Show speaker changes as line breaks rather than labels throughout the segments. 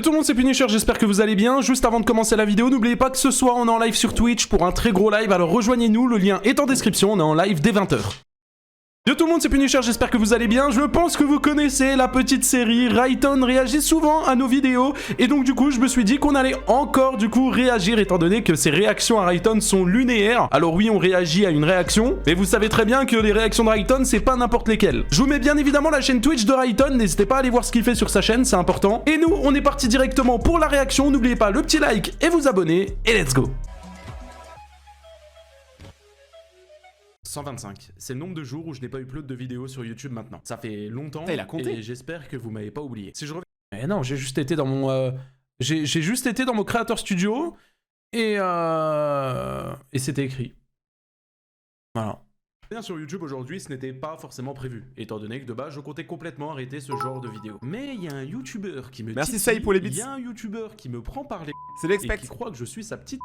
Tout le monde, c'est Punisher, j'espère que vous allez bien. Juste avant de commencer la vidéo, n'oubliez pas que ce soir on est en live sur Twitch pour un très gros live, alors rejoignez-nous, le lien est en description, on est en live dès 20 h. Yo tout le monde, c'est Punisher, j'espère que vous allez bien. Je pense que vous connaissez la petite série, Rayton réagit souvent à nos vidéos, et donc du coup je me suis dit qu'on allait encore du coup réagir étant donné que ces réactions à Rayton sont linéaires. Alors oui, on réagit à une réaction, mais vous savez très bien que les réactions de Rayton c'est pas n'importe lesquelles. Je vous mets bien évidemment la chaîne Twitch de Rayton, n'hésitez pas à aller voir ce qu'il fait sur sa chaîne, c'est important. Et nous, on est parti directement pour la réaction, n'oubliez pas le petit like et vous abonner, et let's go. 125, c'est le nombre de jours où je n'ai pas upload de vidéos sur YouTube maintenant. Ça fait longtemps
il a compté.
et j'espère que vous m'avez pas oublié. Si je reviens... Mais non, j'ai juste été dans mon... J'ai juste été dans mon Creator Studio et c'était écrit. Voilà. Bien sur YouTube aujourd'hui, ce n'était pas forcément prévu, étant donné que de base, je comptais complètement arrêter ce genre de vidéos. Mais il y a un YouTuber qui me...
Merci Saï pour les bits.
Il y a un YouTuber qui me prend par les...
C'est
et
l'expect.
qui croit que je suis sa petite...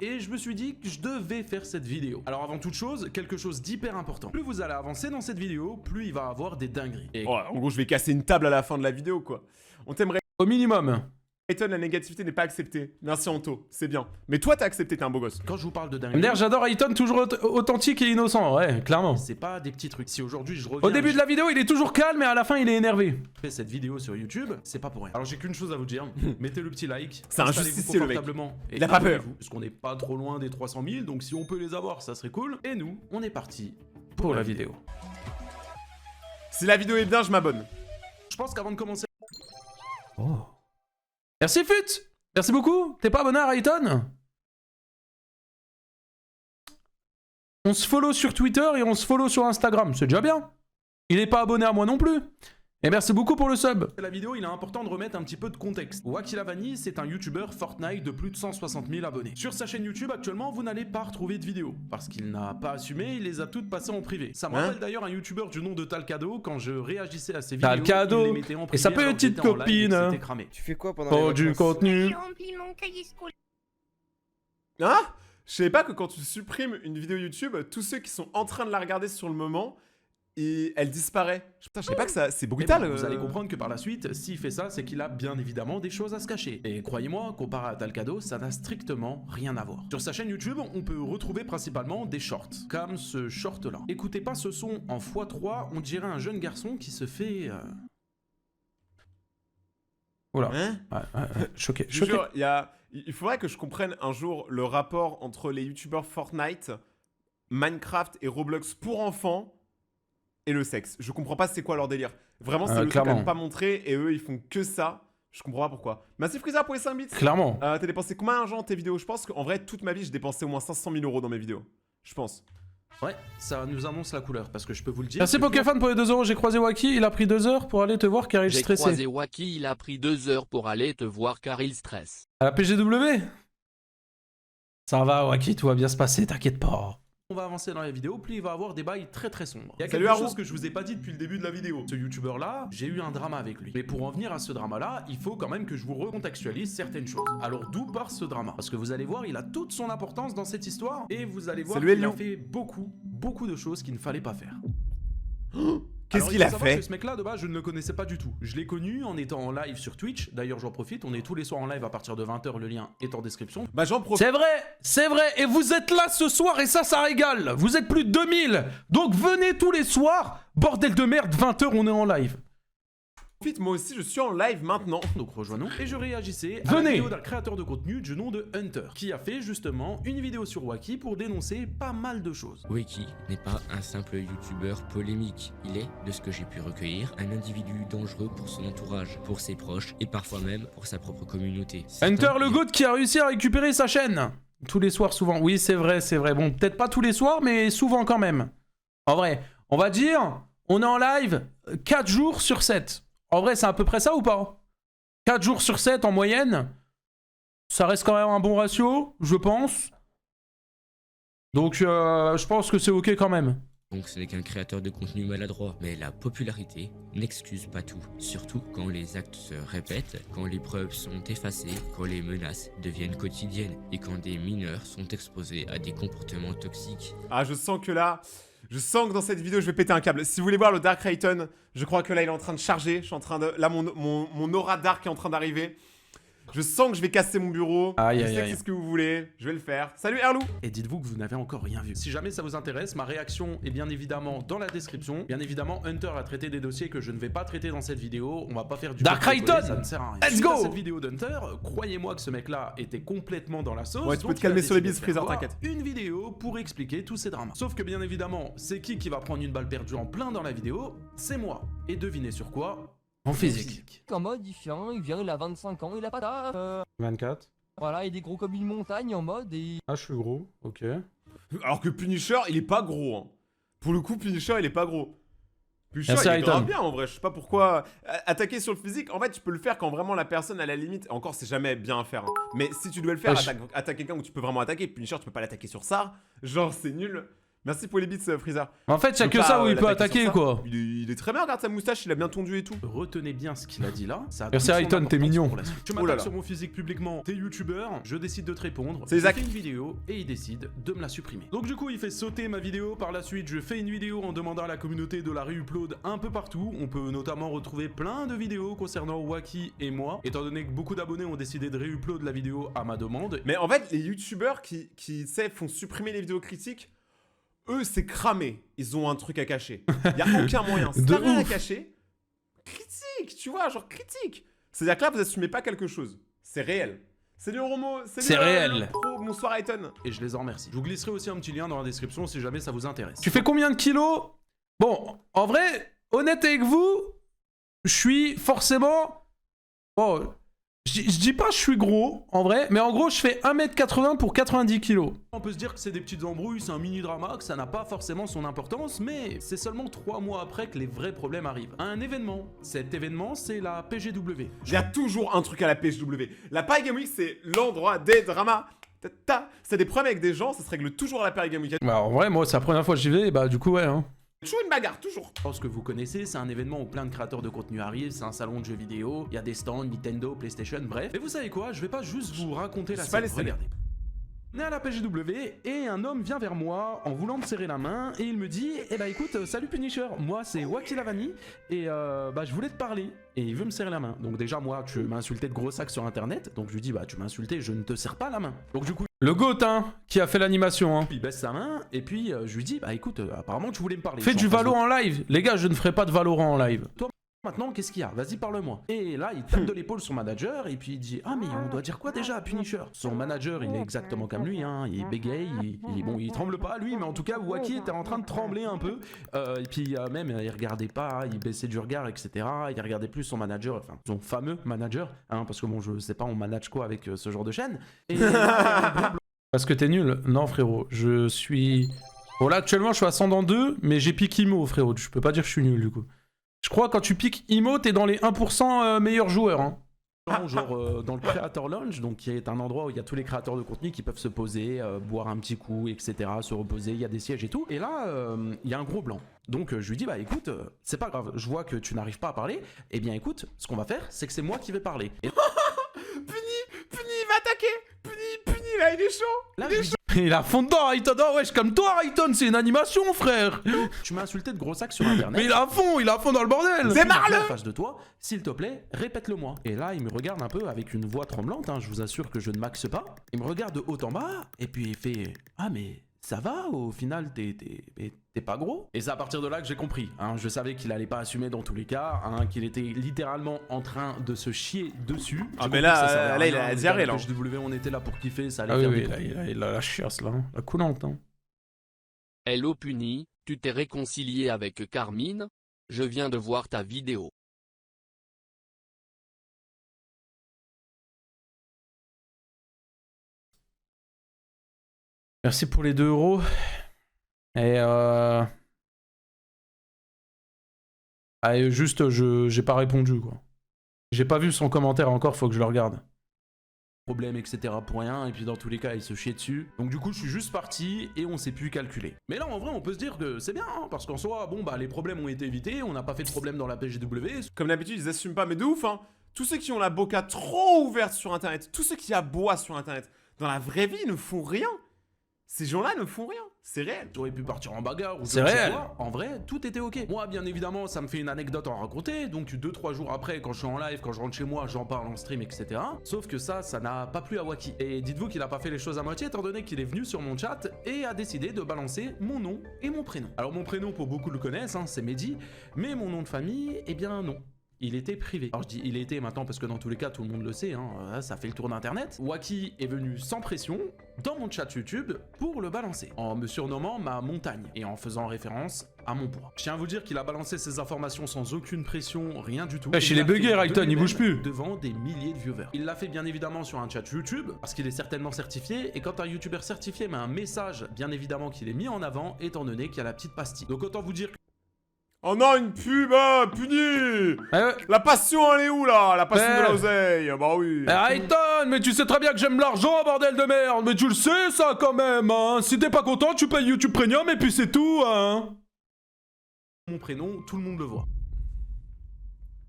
Et je me suis dit que je devais faire cette vidéo. Alors avant toute chose, quelque chose d'hyper important. Plus vous allez avancer dans cette vidéo, plus il va avoir des dingueries. Et
Oh, en gros, je vais casser une table à la fin de la vidéo, quoi. On t'aimerait.
au minimum,
Rayton, la négativité n'est pas acceptée. Merci Anto, c'est bien. Mais toi, t'as accepté, t'es un beau gosse.
quand je vous parle de dingueries...
D'ailleurs,
j'adore Rayton, toujours authentique et innocent, ouais, clairement. C'est pas des petits trucs. Si aujourd'hui je reviens... Au début de la vidéo, il est toujours calme, et à la fin, il est énervé. Je fais cette vidéo sur YouTube, c'est pas pour rien. Alors j'ai qu'une chose à vous dire, mettez le petit like.
C'est un
installez-vous
justicier, le mec.
confortablement et
Il a pas peur.
abonnez-vous, parce qu'on n'est pas trop loin des 300 000, donc si on peut les avoir, ça serait cool. Et nous, on est parti pour la vidéo.
Si la vidéo est bien, je m'abonne.
Je pense qu'avant de commencer... Oh. Merci Fut. Merci beaucoup. T'es pas abonné à Rayton? On se follow sur Twitter et on se follow sur Instagram, c'est déjà bien. Il est pas abonné à moi non plus. Et merci beaucoup pour le sub. La vidéo, il est important de remettre un petit peu de contexte. Wakilavani, c'est un YouTuber Fortnite de plus de 160 000 abonnés. Sur sa chaîne YouTube, actuellement, vous n'allez pas retrouver de vidéos. Parce qu'il n'a pas assumé, il les a toutes passées en privé. Ça me rappelle d'ailleurs un YouTuber du nom de Talcado, quand je réagissais à ses vidéos, Talcado. il les mettait en privé. Et sa alors que petite j'étais en live et que copine. c'était cramé.
Tu fais quoi pendant
Oh,
les
du
vacances?
contenu.
J'ai rempli mon cahier scolaire.
Hein? Je savais pas que quand tu supprimes une vidéo YouTube, tous ceux qui sont en train de la regarder sur le moment, et elle disparaît. Putain, je savais pas que ça... c'est
Mais
brutal.
bon, vous allez comprendre que par la suite, s'il fait ça, c'est qu'il a bien évidemment des choses à se cacher. Et croyez-moi, comparé à Talcado, ça n'a strictement rien à voir. Sur sa chaîne YouTube, on peut retrouver principalement des shorts, comme ce short-là. Écoutez pas ce son en x3, on dirait un jeune garçon qui se fait... Oula.
Hein?
Choqué,
Je vous jure, il faudrait que je comprenne un jour le rapport entre les youtubeurs Fortnite, Minecraft et Roblox pour enfants et le sexe. Je comprends pas c'est quoi leur délire. Vraiment, c'est le truc à
clairement.
ne pas montrer et eux, ils font que ça. Je comprends pas pourquoi. Massif Freezer pour les 5 bits.
Clairement.
T'as dépensé combien d'argent dans tes vidéos? Je pense qu'en vrai, toute ma vie, j'ai dépensé au moins 500 000 € dans mes vidéos. Je pense.
Ouais, ça nous annonce la couleur, parce que je peux vous le dire... Merci Pokéfan pour les 2 €, j'ai croisé Waki, il a pris 2 heures pour aller te voir car il
J'ai
stressait.
croisé Waki, il a pris 2 heures pour aller te voir car il stresse.
À la PGW? Ça va Waki, tout va bien se passer, t'inquiète pas. On va avancer dans la vidéo, puis il va avoir des bails très très sombres. Il y a
Salut,
quelque
Haru.
chose que je vous ai pas dit depuis le début de la vidéo. Ce youtubeur là, j'ai eu un drama avec lui. Mais pour en venir à ce drama là, il faut quand même que je vous recontextualise certaines choses. Alors d'où part ce drama? Parce que vous allez voir, il a toute son importance dans cette histoire, et vous allez voir
Salut,
qu'il a
Elio.
fait beaucoup de choses qu'il ne fallait pas faire.
Qu'est-ce
Alors,
qu'il
il
a
faut savoir
fait?
que ce mec-là, de base, je ne le connaissais pas du tout. Je l'ai connu en étant en live sur Twitch. D'ailleurs, j'en profite. On est tous les soirs en live à partir de 20 h. Le lien est en description.
Bah j'en profite.
C'est vrai. Et vous êtes là ce soir et ça régale. Vous êtes plus de 2000. Donc venez tous les soirs. Bordel de merde, 20 h, on est en live.
Moi aussi, je suis en live maintenant.
Donc rejoignons. Et je réagissais à Venez. la vidéo d'un créateur de contenu du nom de Hunter, qui a fait justement une vidéo sur Waki pour dénoncer pas mal de choses.
Waki n'est pas un simple youtubeur polémique. Il est, de ce que j'ai pu recueillir, un individu dangereux pour son entourage, pour ses proches et parfois même pour sa propre communauté.
Hunter le GOAT qui a réussi à récupérer sa chaîne. Tous les soirs, souvent. Oui, c'est vrai. Bon, peut-être pas tous les soirs, mais souvent quand même. En vrai, on va dire, on est en live 4 jours sur 7. En vrai, c'est à peu près ça ou pas? 4 jours sur 7 en moyenne. Ça reste quand même un bon ratio, je pense. Donc, je pense que c'est ok quand même.
Donc ce n'est qu'un créateur de contenu maladroit, mais la popularité n'excuse pas tout. Surtout quand les actes se répètent, quand les preuves sont effacées, quand les menaces deviennent quotidiennes et quand des mineurs sont exposés à des comportements toxiques.
Ah, je sens que là... Je sens que dans cette vidéo, je vais péter un câble. Si vous voulez voir le Dark Rayton, je crois que là, il est en train de charger. Je suis en train de... Là, mon aura Dark est en train d'arriver. Je sens que je vais casser mon bureau.
Aïe,
Je
aïe,
sais que
aïe.
c'est ce que vous voulez. Je vais le faire. Salut Erlou.
Et dites-vous que vous n'avez encore rien vu. Si jamais ça vous intéresse, ma réaction est bien évidemment dans la description. Bien évidemment, Hunter a traité des dossiers que je ne vais pas traiter dans cette vidéo. On va pas faire du
Dark
copier-coller,
Rayton.
ça ne sert à rien.
Let's
Suite
go.
à cette vidéo d'Hunter, croyez-moi que ce mec-là était complètement dans la sauce.
Ouais, tu peux
donc
te
il a
calmer sur les
décidé
bises,
de faire
Freezer,
quoi
t'inquiète.
Une vidéo pour expliquer tous ces dramas. Sauf que bien évidemment, c'est qui va prendre une balle perdue en plein dans la vidéo? C'est moi. Et devinez sur quoi?
En physique.
En mode, il vient, il a 25 ans, il a pas taf.
24.
Voilà, il est gros comme une montagne en mode et...
Ah, je suis gros, ok.
Alors que Punisher, il est pas gros. Hein. Pour le coup, Punisher, il est pas gros. Punisher,
Merci,
il est
Ayton.
grave bien en vrai. Je sais pas pourquoi. Attaquer sur le physique, en fait, tu peux le faire quand vraiment la personne à la limite. Encore, c'est jamais bien à faire. Hein. Mais si tu dois le faire, attaque quelqu'un où tu peux vraiment attaquer. Punisher, tu peux pas l'attaquer sur ça. Genre, c'est nul. Merci pour les bits, Freezer.
En fait, il y a
Tu
que
peux
ça
pas,
où il peut
l'attaquer
attaquer,
sur ça.
quoi.
Il est très bien, regarde sa moustache, il a bien tondu et tout.
Retenez bien ce qu'il a dit là. Ça a
Merci,
toute son
Ayton, t'es
importance
mignon.
pour la suite. Tu
Oh là
m'attaques
là.
sur mon physique publiquement, t'es youtubeur, je décide de te répondre.
C'est
je
Isaac.
fais une vidéo et il décide de me la supprimer. Donc du coup, il fait sauter ma vidéo. Par la suite, je fais une vidéo en demandant à la communauté de la re-upload un peu partout. On peut notamment retrouver plein de vidéos concernant Wacky et moi. Étant donné que beaucoup d'abonnés ont décidé de re-upload la vidéo à ma demande.
Mais en fait, les youtubeurs qui font supprimer les vidéos critiques, eux, c'est cramé. Ils ont un truc à cacher. Y a aucun moyen. Si
De
t'as rien à
ouf.
cacher, critique, tu vois, genre critique. C'est-à-dire que là, vous assumez pas quelque chose. C'est réel. Salut Romo,
C'est réel.
le pro, bonsoir Ayton.
Et je les en remercie. Je vous glisserai aussi un petit lien dans la description si jamais ça vous intéresse.
Tu fais combien de kilos? Bon, en vrai, honnête avec vous, je suis forcément... Bon, je dis pas je suis gros, en vrai, mais en gros, je fais 1m80 pour 90 kilos.
On peut se dire que c'est des petites embrouilles, c'est un mini drama, que ça n'a pas forcément son importance, mais c'est seulement 3 mois après que les vrais problèmes arrivent. Un événement. Cet événement, c'est la PGW.
Il y a toujours un truc à la PGW. La Paris Game Week, c'est l'endroit des dramas. C'est des problèmes avec des gens, ça se règle toujours à la Paris Game Week.
Bah, en vrai, moi, c'est la première fois que j'y vais, bah, du coup, ouais, hein.
Toujours une bagarre, toujours.
Je pense que vous connaissez, c'est un événement où plein de créateurs de contenu arrivent, c'est un salon de jeux vidéo, il y a des stands, Nintendo, PlayStation, bref. Et vous savez quoi, je vais pas juste vous raconter la
C'est pas
scène,
les scènes.
regardez. On est à la PGW et un homme vient vers moi en voulant me serrer la main et il me dit eh bah écoute salut Punisher, moi c'est Wacky Lavani et bah je voulais te parler et il veut me serrer la main. Donc déjà moi tu m'as insulté de gros sacs sur internet donc je lui dis bah tu m'as insulté, je ne te serre pas la main. Donc du coup
Le GOAT, hein, qui a fait l'animation, hein.
il baisse sa main et puis je lui dis bah écoute apparemment tu voulais me parler.
Fais
Je suis
du
en face de
Valo en live. Les gars, je ne ferai pas de Valorant en live.
Maintenant, qu'est-ce qu'il y a? Vas-y, parle-moi. Et là, il tape de l'épaule son manager et puis il dit ah mais on doit dire quoi déjà à Punisher? Son manager, il est exactement comme lui, hein. Il bégaye, il tremble pas lui, mais en tout cas, Wacky était en train de trembler un peu. Et puis même, il regardait pas, il baissait du regard, etc. Il regardait plus son manager, enfin son fameux manager, hein, parce que bon, je sais pas, on manage quoi avec ce genre de chaîne. Et
Parce que t'es nul. Non, frérot, je suis... Bon, là, actuellement, je suis à 100 dans 2, mais j'ai piqué Imo, frérot. Je peux pas dire que je suis nul, du coup. Je crois quand tu piques Imo, t'es dans les 1% meilleurs joueurs, hein.
genre dans le Creator Lounge, donc qui est un endroit où il y a tous les créateurs de contenu qui peuvent se poser, boire un petit coup, etc., se reposer, il y a des sièges et tout. Et là, il y a un gros blanc. Donc je lui dis, bah écoute, c'est pas grave, je vois que tu n'arrives pas à parler. Eh bien écoute, ce qu'on va faire, c'est que c'est moi qui vais parler. Et
Puni, il va attaquer. Puni, là, il est chaud.
là, je lui dis,
Il a fond dedans, Ayton. Oh, wesh, comme toi, Ayton, c'est une animation, frère.
tu m'as insulté de gros sacs sur internet.
Mais il a fond dans le bordel.
Démarre-le.
En face de toi, s'il te plaît, répète-le moi. Et là, il me regarde un peu avec une voix tremblante, hein, je vous assure que je ne maxe pas. Il me regarde de haut en bas, et puis il fait ah mais ça va, au final t'es pas gros. Et c'est à partir de là que j'ai compris, hein, je savais qu'il allait pas assumer dans tous les cas, hein, qu'il était littéralement en train de se chier dessus.
Ah,
J'ai
mais
compris
là,
que ça servait à
là, il
rien,
a la
on était
diarrhée,
à
là.
PGW, on était là pour kiffer, ça allait
Ah oui,
faire
oui,
des
là, il a la chiasse, là. Hein. La coulante, hein.
Hello Puni, tu t'es réconcilié avec Carmine? Je viens de voir ta vidéo.
Merci pour les 2 euros. Et juste, j'ai pas répondu, quoi. J'ai pas vu son commentaire encore, faut que je le regarde.
problèmes, etc. pour rien, et puis dans tous les cas, il se chiait dessus. Donc du coup, je suis juste parti, et on s'est plus calculer. Mais là, en vrai, on peut se dire que c'est bien, hein, parce qu'en soi, bon, bah, les problèmes ont été évités, on n'a pas fait de problème dans la PGW.
Comme d'habitude, ils assument pas, mais de ouf, hein. Tous ceux qui ont la boca trop ouverte sur internet, tous ceux qui aboient sur internet, dans la vraie vie, ils ne font rien. Ces gens-là ne font rien, c'est réel.
J'aurais pu partir en bagarre ou
C'est
je ne sais
réel.
quoi. En vrai, tout était ok. Moi, bien évidemment, ça me fait une anecdote à en raconter. Donc 2-3 jours après, quand je suis en live, quand je rentre chez moi, j'en parle en stream, etc. Sauf que ça n'a pas plu à Wacky. Et dites-vous qu'il a pas fait les choses à moitié, étant donné qu'il est venu sur mon chat et a décidé de balancer mon nom et mon prénom. Alors mon prénom, pour beaucoup le connaissent, hein, c'est Mehdi. Mais mon nom de famille, eh bien non. Il était privé. Alors je dis il était maintenant parce que dans tous les cas tout le monde le sait, hein, ça fait le tour d'internet. Wacky est venu sans pression dans mon chat YouTube pour le balancer, en me surnommant ma montagne et en faisant référence à mon poids. Je tiens à vous dire qu'il a balancé ses informations sans aucune pression, rien du tout.
Wesh, il est bugué, Raikton, il bouge plus.
Devant des milliers de viewers. Il l'a fait bien évidemment sur un chat YouTube, parce qu'il est certainement certifié, et quand un YouTuber certifié met un message, bien évidemment qu'il est mis en avant, étant donné qu'il y a la petite pastille. Donc autant vous dire que
Oh non, une pub, puni.
Ouais.
La passion, elle est où là? La passion
Ouais.
de la oseille, bah oui.
Mais Raikton, mais tu sais très bien que j'aime l'argent, bordel de merde. Mais tu le sais ça quand même, hein. Si t'es pas content, tu payes YouTube Premium et puis c'est tout, hein.
mon prénom, tout le monde le voit.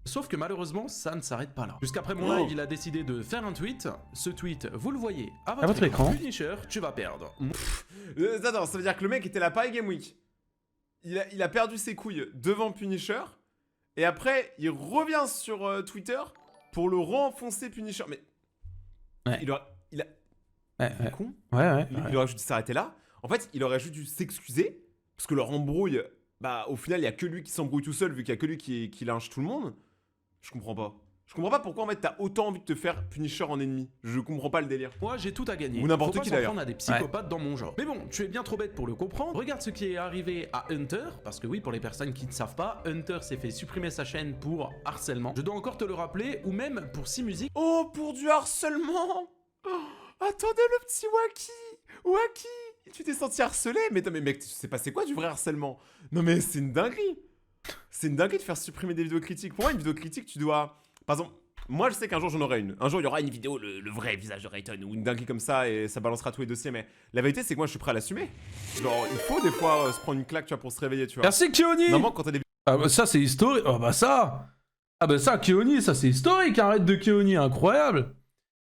Sauf que malheureusement, ça ne s'arrête pas là. Jusqu'après mon live, il a décidé de faire un tweet. Ce tweet, vous le voyez à votre
écran.
Punisher, tu vas perdre.
Attends, ça veut dire que le mec était là pas à Game Week. Il a perdu ses couilles devant Punisher. Et après, il revient sur Twitter pour le renfoncer Punisher. Mais.
Ouais.
Il est con.
Ouais.
Il aurait juste dû s'arrêter là. En fait, il aurait juste dû s'excuser. Parce que leur embrouille, bah, au final, il y a que lui qui s'embrouille tout seul, vu qu'il y a que lui qui lynche tout le monde. Je comprends pas. Je comprends pas pourquoi en fait t'as autant envie de te faire Punisher en ennemi. Je comprends pas le délire.
Moi, j'ai tout à gagner.
Ou n'importe
Faut pas
qui,
s'en
d'ailleurs.
prendre à des psychopathes dans mon genre. Mais bon, tu es bien trop bête pour le comprendre. Regarde ce qui est arrivé à Hunter. Parce que oui, pour les personnes qui ne savent pas, Hunter s'est fait supprimer sa chaîne pour harcèlement. Je dois encore te le rappeler, ou même pour 6 musiques.
Oh, pour du harcèlement. Oh, attendez le petit Wacky, tu t'es senti harcelé? Mais mec, tu sais pas c'est quoi du vrai harcèlement? Non mais c'est une dinguerie. C'est une dinguerie de faire supprimer des vidéos critiques. Pour moi, une vidéo critique, tu dois... Par exemple, moi je sais qu'un jour j'en aurai une. Un jour il y aura une vidéo, le vrai visage de Raikton, ou une dinguerie comme ça, et ça balancera tous les dossiers. Mais la vérité c'est que moi je suis prêt à l'assumer. Genre, il faut des fois se prendre une claque, tu vois, pour se réveiller, tu vois.
Merci Kioni.
Normalement quand t'as des...
Ah bah ça c'est historique. Ah bah ça. Ah bah ça Kioni, ça c'est historique. Arrête de Kioni, incroyable.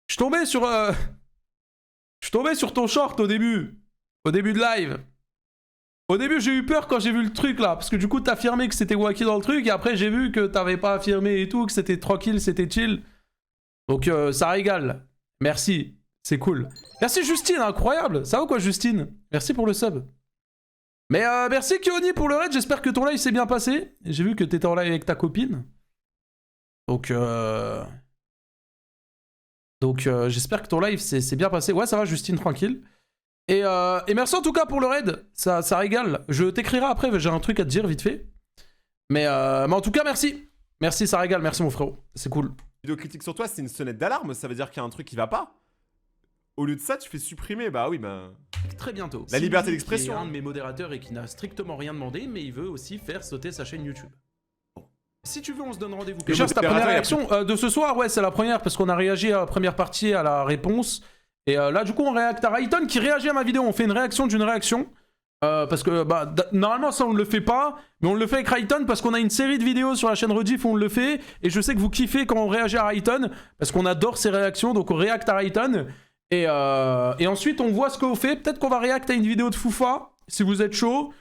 Je suis tombé sur ton short au début de live. Au début, j'ai eu peur quand j'ai vu le truc là, parce que du coup, t'as affirmé que c'était Wacky dans le truc, et après, j'ai vu que t'avais pas affirmé et tout, que c'était tranquille, c'était chill. Donc, ça régale. Merci, c'est cool. Merci Justine, incroyable. Ça va ou quoi, Justine? Merci pour le sub. Mais merci Kioni pour le raid, j'espère que ton live s'est bien passé. J'ai vu que t'étais en live avec ta copine. Donc, j'espère que ton live s'est bien passé. Ouais, ça va, Justine, tranquille. Et merci en tout cas pour le raid, ça régale. Je t'écrirai après, j'ai un truc à te dire vite fait. Mais en tout cas, merci. Merci, ça régale, merci mon frérot. C'est cool.
vidéos critiques sur toi, c'est une sonnette d'alarme, ça veut dire qu'il y a un truc qui va pas. Au lieu de ça, tu fais supprimer, bah oui, bah...
Très bientôt.
La liberté
Sylvie,
d'expression,
qui est
hein.
un de mes modérateurs et qui n'a strictement rien demandé, mais il veut aussi faire sauter sa chaîne YouTube. Bon. Si tu veux, on se donne rendez-vous.
Déjà, c'est ta
modérateur,
première
il a
réaction de ce soir? Ouais, c'est la première, parce qu'on a réagi à la première partie, à la réponse. Et là, du coup, on réacte à Raikton qui réagit à ma vidéo. On fait une réaction d'une réaction. Parce que, bah, normalement, ça, on ne le fait pas. Mais on le fait avec Raikton parce qu'on a une série de vidéos sur la chaîne Rediff où on le fait. Et je sais que vous kiffez quand on réagit à Raikton. Parce qu'on adore ces réactions. Donc, on réacte à Raikton. Et ensuite, on voit ce qu'on fait. Peut-être qu'on va réacter à une vidéo de Foufa, si vous êtes chaud.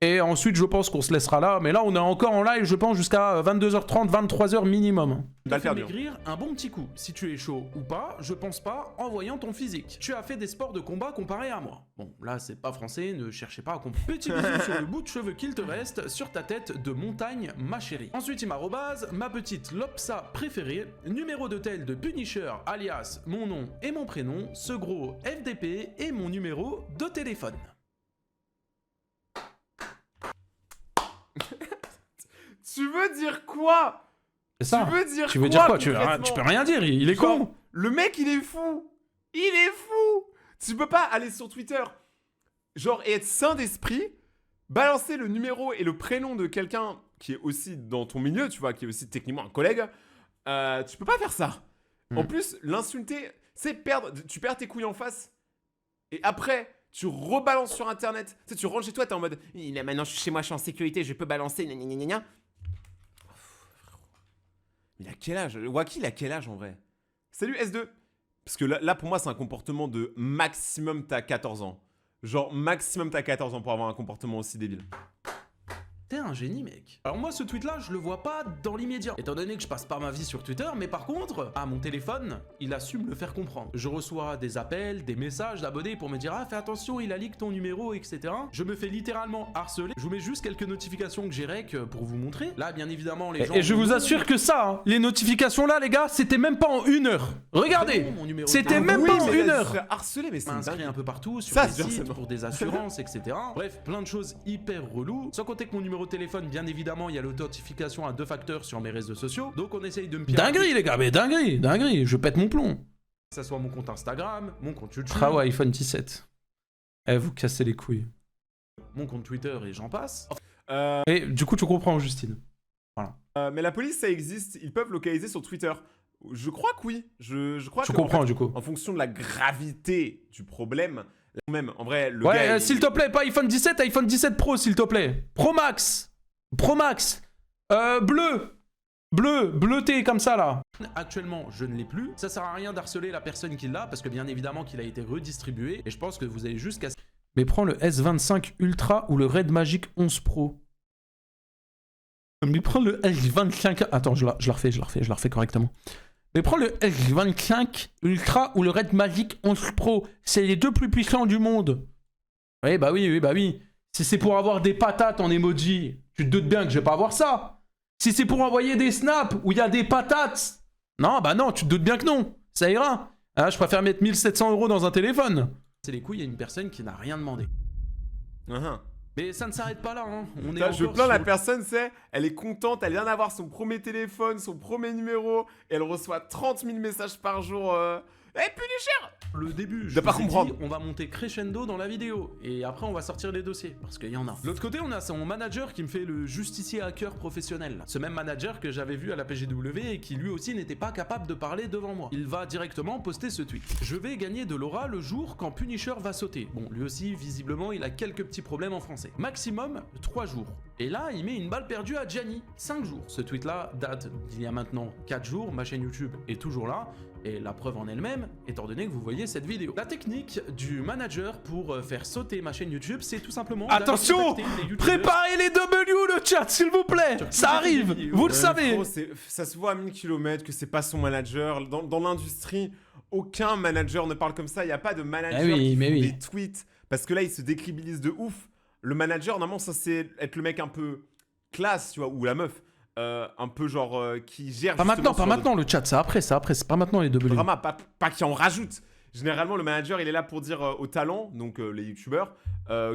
Et ensuite, je pense qu'on se laissera là. Mais là, on est encore en live, je pense, jusqu'à 22h30, 23h minimum.
Bah, le faire dur.
maigrir un bon petit coup. Si tu es chaud ou pas, je pense pas en voyant ton physique. Tu as fait des sports de combat comparé à moi. Bon, là, c'est pas français, ne cherchez pas à comprendre. Petit bisou sur le bout de cheveux qu'il te reste, sur ta tête de montagne, ma chérie. Ensuite, il m'arrobase, ma petite Lopsa préférée, numéro de tel de Punisher, alias mon nom et mon prénom, ce gros FDP et mon numéro de téléphone.
Tu veux dire quoi?
C'est ça.
Tu veux dire quoi
Tu
concrètement
peux rien dire, il est
Genre,
con.
Le mec, il est fou. Il est fou. Tu peux pas aller sur Twitter, genre, et être sain d'esprit, balancer le numéro et le prénom de quelqu'un qui est aussi dans ton milieu, tu vois, qui est aussi techniquement un collègue. Tu peux pas faire ça. En plus, l'insulter, c'est perdre. Tu perds tes couilles en face. Et après, tu rebalances sur internet. Tu sais, tu rentres chez toi, t'es en mode maintenant je suis chez moi, je suis en sécurité, je peux balancer. Gna, gna, gna, gna. Mais il a quel âge? Wacky, il a quel âge en vrai? Salut S2. Parce que là pour moi, c'est un comportement de maximum, t'as 14 ans. Genre, maximum, t'as 14 ans pour avoir un comportement aussi débile.
T'es un génie, mec. Alors moi, ce tweet-là, je le vois pas dans l'immédiat. Étant donné que je passe pas ma vie sur Twitter, mais par contre, mon téléphone, il a su me le faire comprendre. Je reçois des appels, des messages d'abonnés pour me dire « Ah, fais attention, il a leak ton numéro, etc. » Je me fais littéralement harceler. Je vous mets juste quelques notifications que j'ai rec pour vous montrer. Là, bien évidemment, les gens... Et je vous assure que ça, hein, les notifications là, les gars, c'était même pas en 1 heure. Regardez, c'était même pas en 1 heure.
Harcelé, mais c'est
Inscrit un peu partout, sur
Ça,
des
c'est
sites,
harcèlement.
pour des assurances, etc. Bref, plein de choses hyper reloues. Sans compter que mon numéro de téléphone, bien évidemment, il y a l'authentification à 2 facteurs sur mes réseaux sociaux. Donc on essaye de me pirater. Dinguerie, les gars, mais dinguerie, je pète mon plomb. Que ça soit mon compte Instagram, mon compte YouTube. Ah ouais, iPhone 17. Eh, vous cassez les couilles. Mon compte Twitter et j'en passe. Et du coup, tu comprends, Justine. Voilà.
Mais la police, ça existe. Ils peuvent localiser sur Twitter. Je crois que oui. Je crois
Tu
que,
comprends,
en fait,
du coup.
en fonction de la gravité du problème, même, en vrai, le
Ouais,
gars... il-
s'il te plaît, pas iPhone 17, iPhone 17 Pro, s'il te plaît. Pro Max. Bleuté comme ça là. Actuellement, je ne l'ai plus. Ça sert à rien d'harceler la personne qui l'a parce que bien évidemment qu'il a été redistribué et je pense que vous allez juste casser. Mais prends le S25 Ultra ou le Red Magic 11 Pro. Mais prends le S25... Attends, je la refais correctement. Mais prends le S25 Ultra ou le Red Magic 11 Pro. C'est les deux plus puissants du monde. Oui, bah oui. Si c'est pour avoir des patates en emoji, tu te doutes bien que je vais pas avoir ça. Si c'est pour envoyer des snaps où il y a des patates, non, bah non, tu te doutes bien que non. Ça ira. Ah, je préfère mettre 1700 € dans un téléphone. C'est les couilles, il y a une personne qui n'a rien demandé. Mais ça ne s'arrête pas là, hein. On est
Je
encore
plains la
sur-
personne, c'est, elle est contente, elle vient d'avoir son premier téléphone, son premier numéro, et elle reçoit 30 000 messages par jour. Eh, Punisher!
Le début, je
dois pas
vous ai
comprendre.
dit, on va monter crescendo dans la vidéo et après on va sortir les dossiers parce qu'il y en a. De l'autre côté, on a son manager qui me fait le justicier hacker professionnel. Ce même manager que j'avais vu à la PGW et qui lui aussi n'était pas capable de parler devant moi. Il va directement poster ce tweet. Je vais gagner de l'aura le jour quand Punisher va sauter. Bon, lui aussi, visiblement, il a quelques petits problèmes en français. Maximum 3 jours. Et là, il met une balle perdue à Gianni. 5 jours. Ce tweet-là date d'il y a maintenant 4 jours. Ma chaîne YouTube est toujours là. Et la preuve en elle-même, étant donné que vous voyez cette vidéo. La technique du manager pour faire sauter ma chaîne YouTube, c'est tout simplement...
Attention! Préparez les W, le chat, s'il vous plaît! Ça arrive! Vous le savez!
Frérot, ça se voit à 1000 km que c'est pas son manager. Dans l'industrie, aucun manager ne parle comme ça. Il n'y a pas de manager qui fait des tweets. Parce que là, il se décrédibilise de ouf. Le manager, normalement, ça c'est être le mec un peu classe, tu vois, ou la meuf. Un peu genre qui gère...
Pas maintenant, le chat, c'est après, c'est pas maintenant les W.
Drama, pas qui en rajoute. Généralement, le manager, il est là pour dire aux talents, donc les youtubeurs,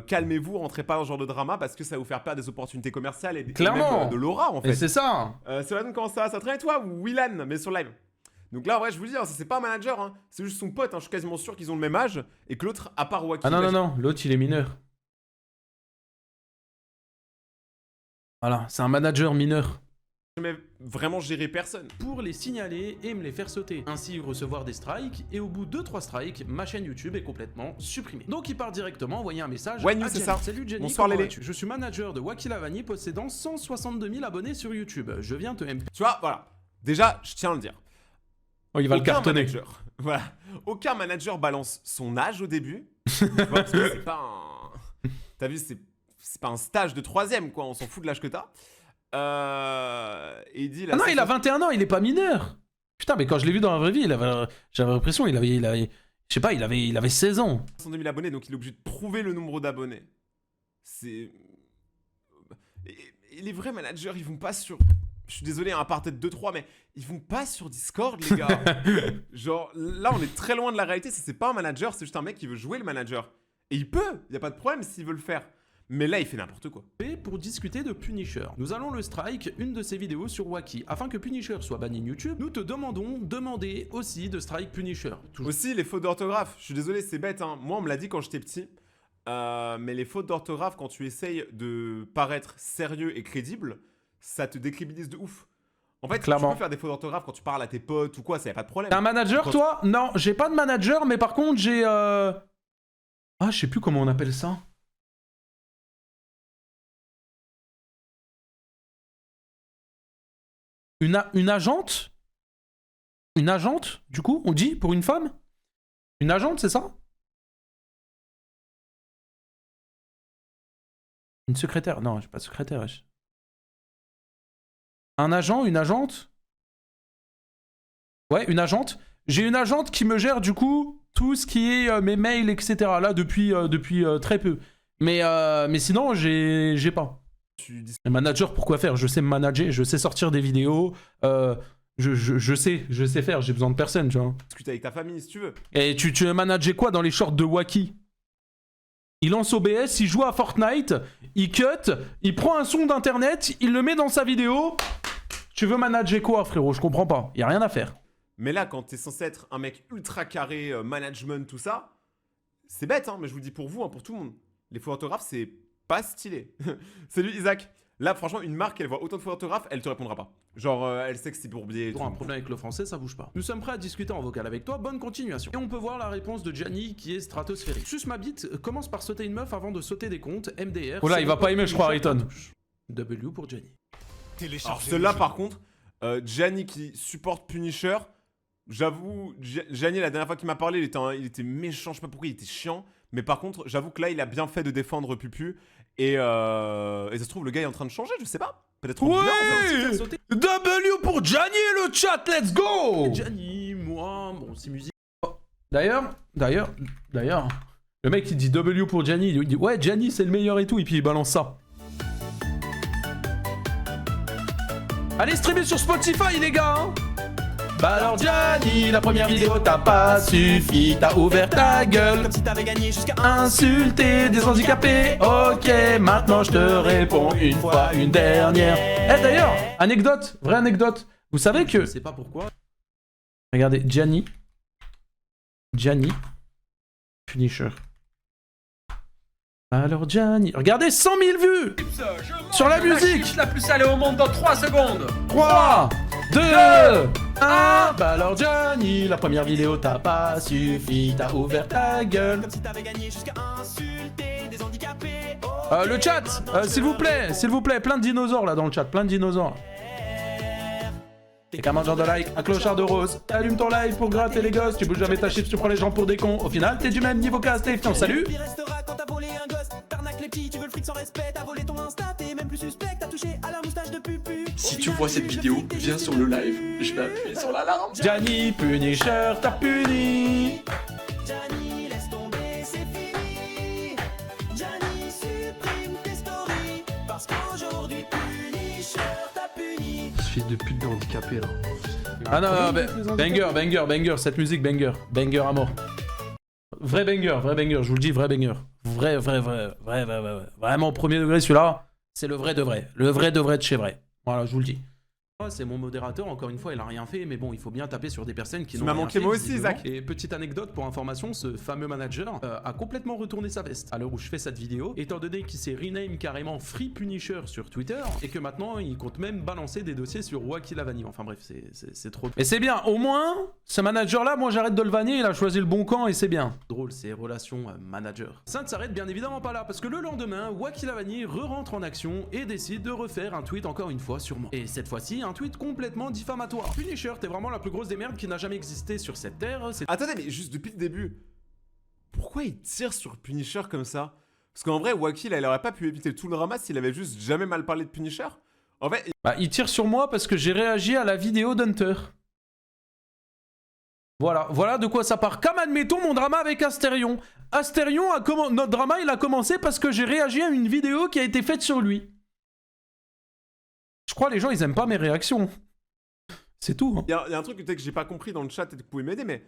calmez-vous, rentrez pas dans ce genre de drama parce que ça va vous faire perdre des opportunités commerciales et
Clairement.
même de l'aura, en fait.
Et c'est ça.
C'est là, donc comment ça traîne toi ou Willan, mais sur live. Donc là, en vrai, je vous dis, hein, ça c'est pas un manager, hein, c'est juste son pote. Hein, je suis quasiment sûr qu'ils ont le même âge et que l'autre, à part Wacky...
Ah non, l'autre il est mineur. Voilà, c'est un manager mineur.
jamais vraiment gérer personne.
Pour les signaler et me les faire sauter. Ainsi recevoir des strikes, et au bout de 3 strikes, ma chaîne YouTube est complètement supprimée. Donc il part directement envoyer un message
Ouais,
à
c'est
Jenny.
ça.
Salut Jenny,
Bonsoir,
comment
Lélé.
vas-tu ? Je suis manager de Wacky Lavani possédant 162 000 abonnés sur YouTube. Je viens te MP.
Tu vois, voilà. Déjà, je tiens à le dire.
Oh, il va le
Aucun
cartonner.
manager, voilà. Aucun manager balance son âge au début. Tu vois, parce que c'est pas un... T'as vu, c'est pas un stage de 3ème, quoi. On s'en fout de l'âge que t'as. Et il dit...
Ah non, il a 21 ans, il est pas mineur. Putain, mais quand je l'ai vu dans la vraie vie, j'avais l'impression il avait, je sais pas, il avait 16 ans.
102 000 abonnés, donc il est obligé de prouver le nombre d'abonnés. C'est... Et les vrais managers, ils vont pas sur... Je suis désolé, à part peut-être 2-3, mais ils vont pas sur Discord, les gars. Genre, là, on est très loin de la réalité. C'est pas un manager, c'est juste un mec qui veut jouer le manager. Et il peut, y a pas de problème s'il veut le faire. Mais là, il fait n'importe quoi.
Pour discuter de Punisher, nous allons le strike une de ses vidéos sur Wacky. Afin que Punisher soit banni de YouTube, nous te demandez aussi de strike Punisher. Toujours.
Aussi, les fautes d'orthographe. Je suis désolé, c'est bête, hein. Moi, on me l'a dit quand j'étais petit. Mais les fautes d'orthographe, quand tu essayes de paraître sérieux et crédible, ça te décrédibilise de ouf. En fait,
Clairement.
tu peux faire des fautes d'orthographe quand tu parles à tes potes ou quoi, ça y a pas de problème.
T'as un manager, toi? Non, j'ai pas de manager, mais par contre, j'ai... Ah, je sais plus comment on appelle ça. Une agente? Une agente, du coup, on dit, pour une femme? Une agente, c'est ça? Une secrétaire? Non, j'ai pas de secrétaire, wesh. Un agent? Une agente? Ouais, une agente. J'ai une agente qui me gère du coup tout ce qui est mes mails, etc. Là, depuis très peu. Mais sinon, j'ai pas. Un manager, pourquoi faire? Je sais me manager, je sais sortir des vidéos. Je sais faire, j'ai besoin de personne, tu vois.
Discute avec ta famille si tu veux.
Et tu veux manager quoi dans les shorts de Wacky? Il lance OBS, il joue à Fortnite, il cut, il prend un son d'internet, il le met dans sa vidéo. Tu veux manager quoi, frérot? Je comprends pas, y a rien à faire.
Mais là, quand t'es censé être un mec ultra carré, management, tout ça, c'est bête, hein, mais je vous le dis pour vous, hein, pour tout le monde. Les faux orthographes, c'est pas stylé. Salut Isaac. Là, franchement, une marque, elle voit autant de faux orthographes, elle te répondra pas. Genre, elle sait que c'est bourbier.
Pour un problème avec le français, ça bouge pas. Nous sommes prêts à discuter en vocal avec toi, bonne continuation. Et on peut voir la réponse de Gianni qui est stratosphérique. Suce ma bite, commence par sauter une meuf avant de sauter des comptes, MDR. Oh là, il va pas aimer, je crois, Riton. W pour Gianni.
Alors, celui-là, par contre, Gianni qui supporte Punisher, j'avoue, Gianni, la dernière fois qu'il m'a parlé, il était méchant, je sais pas pourquoi, il était chiant. Mais par contre, j'avoue que là, il a bien fait de défendre Pupu. Et ça se trouve, le gars est en train de changer, je sais pas. Peut-être
Ouais,
bien, en fait.
W pour Gianni et le chat, let's go. Gianni, moi, bon, c'est musique. Oh, D'ailleurs, le mec il dit W pour Gianni, il dit ouais, Gianni c'est le meilleur et tout, et puis il balance ça. Allez streamer sur Spotify les gars hein. Bah alors Gianni, la première vidéo t'as pas suffi, t'as ouvert ta gueule comme si t'avais gagné jusqu'à insulter des handicapés. Ok, maintenant je te réponds une fois, une dernière. Eh d'ailleurs, anecdote, vraie anecdote. Vous savez que... Je sais pas pourquoi. Regardez, Gianni, Punisher. Alors Gianni, regardez 100 000 vues sur la musique.
La plus salée au monde dans 3 secondes.
3, 2, 1. Bah alors Gianni, la première vidéo t'as pas suffi, t'as ouvert ta gueule comme si t'avais gagné jusqu'à insulter des handicapés. Le chat, s'il vous plaît, plein de dinosaures là dans le chat, plein de dinosaures. Et qu'un mangeur de like, un clochard de rose. Allume ton live pour gratter les gosses. Tu bouges jamais ta chips, tu prends les gens pour des cons. Au final, t'es du même niveau qu'à Steve. Salut.
Si tu vois cette vidéo, viens sur le live. Je vais appuyer sur l'alarme.
Gianni, Punisher, t'as puni.
Gianni, laisse tomber, c'est fini. Gianni, supprime tes stories. Parce qu'aujourd'hui, Punisher t'a puni.
Ce fils de pute de handicapé là.
Ah non, banger, cette musique banger à mort. Vrai banger, je vous le dis, vrai banger. Vrai. Vraiment, premier degré, celui-là, c'est le vrai de vrai. Le vrai de chez vrai. Voilà, je vous le dis. C'est mon modérateur, encore une fois, il a rien fait, mais bon, il faut bien taper sur des personnes qui n'ont rien fait.
Tu m'as manqué moi aussi, Isaac.
Et petite anecdote pour information, ce fameux manager a complètement retourné sa veste à l'heure où je fais cette vidéo, étant donné qu'il s'est rename carrément Free Punisher sur Twitter, et que maintenant, il compte même balancer des dossiers sur Wacky Lavani. Enfin bref, c'est trop... Et c'est bien, au moins, ce manager-là, moi j'arrête de le vanner, il a choisi le bon camp, et c'est bien. Drôle, ces relations manager. Ça ne s'arrête bien évidemment pas là, parce que le lendemain, Wacky Lavani re-rentre en action et décide de refaire un tweet encore une fois sur moi. Et cette fois-ci, un tweet complètement diffamatoire. Punisher, t'es vraiment la plus grosse des merdes qui n'a jamais existé sur cette terre.
Attendez, mais juste depuis le début, pourquoi il tire sur Punisher comme ça? Parce qu'en vrai, Wacky, là, il aurait pas pu éviter tout le drama s'il avait juste jamais mal parlé de Punisher. En fait,
bah, il tire sur moi parce que j'ai réagi à la vidéo d'Hunter. Voilà de quoi ça part. Comme admettons mon drama avec Astérion. Astérion, notre drama, il a commencé parce que j'ai réagi à une vidéo qui a été faite sur lui. Je crois que les gens, ils aiment pas mes réactions. C'est tout. Hein.
Il y a un truc peut-être que j'ai pas compris dans le chat et que vous pouvez m'aider, mais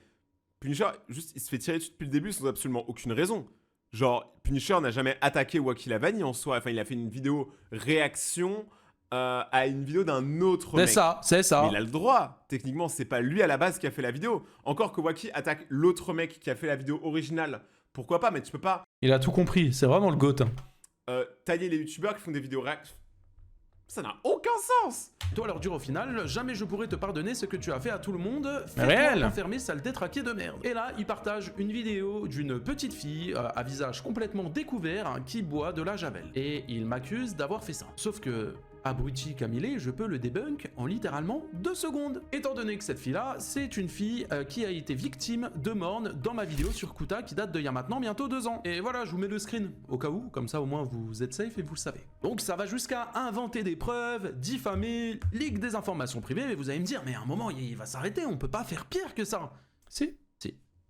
Punisher, juste, il se fait tirer dessus depuis le début sans absolument aucune raison. Genre, Punisher n'a jamais attaqué Wacky Lavani en soi. Enfin, il a fait une vidéo réaction à une vidéo d'un autre mec.
C'est ça.
Mais il a le droit. Techniquement, c'est pas lui à la base qui a fait la vidéo. Encore que Wacky attaque l'autre mec qui a fait la vidéo originale. Pourquoi pas, mais tu peux pas...
Il a tout compris. C'est vraiment le GOAT. Hein.
Tailler les youtubeurs qui font des vidéos réaction. Ça n'a aucun sens.
Toi leur dire au final, jamais je pourrais te pardonner ce que tu as fait à tout le monde.
Réel.
Enfermé, sale détraqué de merde. Et là, il partage une vidéo d'une petite fille à visage complètement découvert qui boit de la javel. Et il m'accuse d'avoir fait ça. Sauf que, abruti comme il est, je peux le débunk en littéralement 2 secondes. Étant donné que cette fille-là, c'est une fille qui a été victime de morne dans ma vidéo sur Kuta qui date d'il y a maintenant bientôt 2 ans. Et voilà, je vous mets le screen au cas où, comme ça au moins vous êtes safe et vous le savez. Donc ça va jusqu'à inventer des preuves, diffamer, leak des informations privées, mais vous allez me dire, mais à un moment il va s'arrêter, on peut pas faire pire que ça. Si.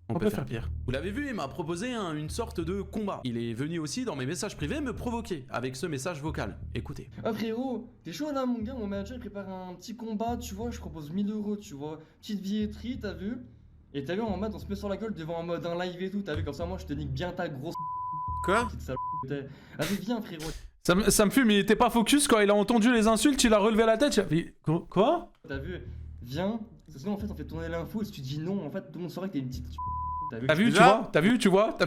On peut faire pire. Vous l'avez vu, il m'a proposé une sorte de combat. Il est venu aussi dans mes messages privés me provoquer avec ce message vocal. Écoutez.
Ah frérot, t'es chaud là mon gars, mon manager prépare un petit combat, tu vois, je propose 1000 €, tu vois. Petite billetterie, t'as vu? Et t'as vu en mode on se met sur la gueule devant un mode un live et tout, t'as vu comme ça moi je te nique bien ta grosse
Quoi?
petite sale. Allez viens frérot.
Ça me fume, il était pas focus quand il a entendu les insultes, il a relevé la tête, il a fait quoi?
T'as vu? Viens. Parce que sinon en fait on fait tourner l'info et si tu dis non en fait tout le monde saurait que t'es une petite.
T'as vu, tu vois?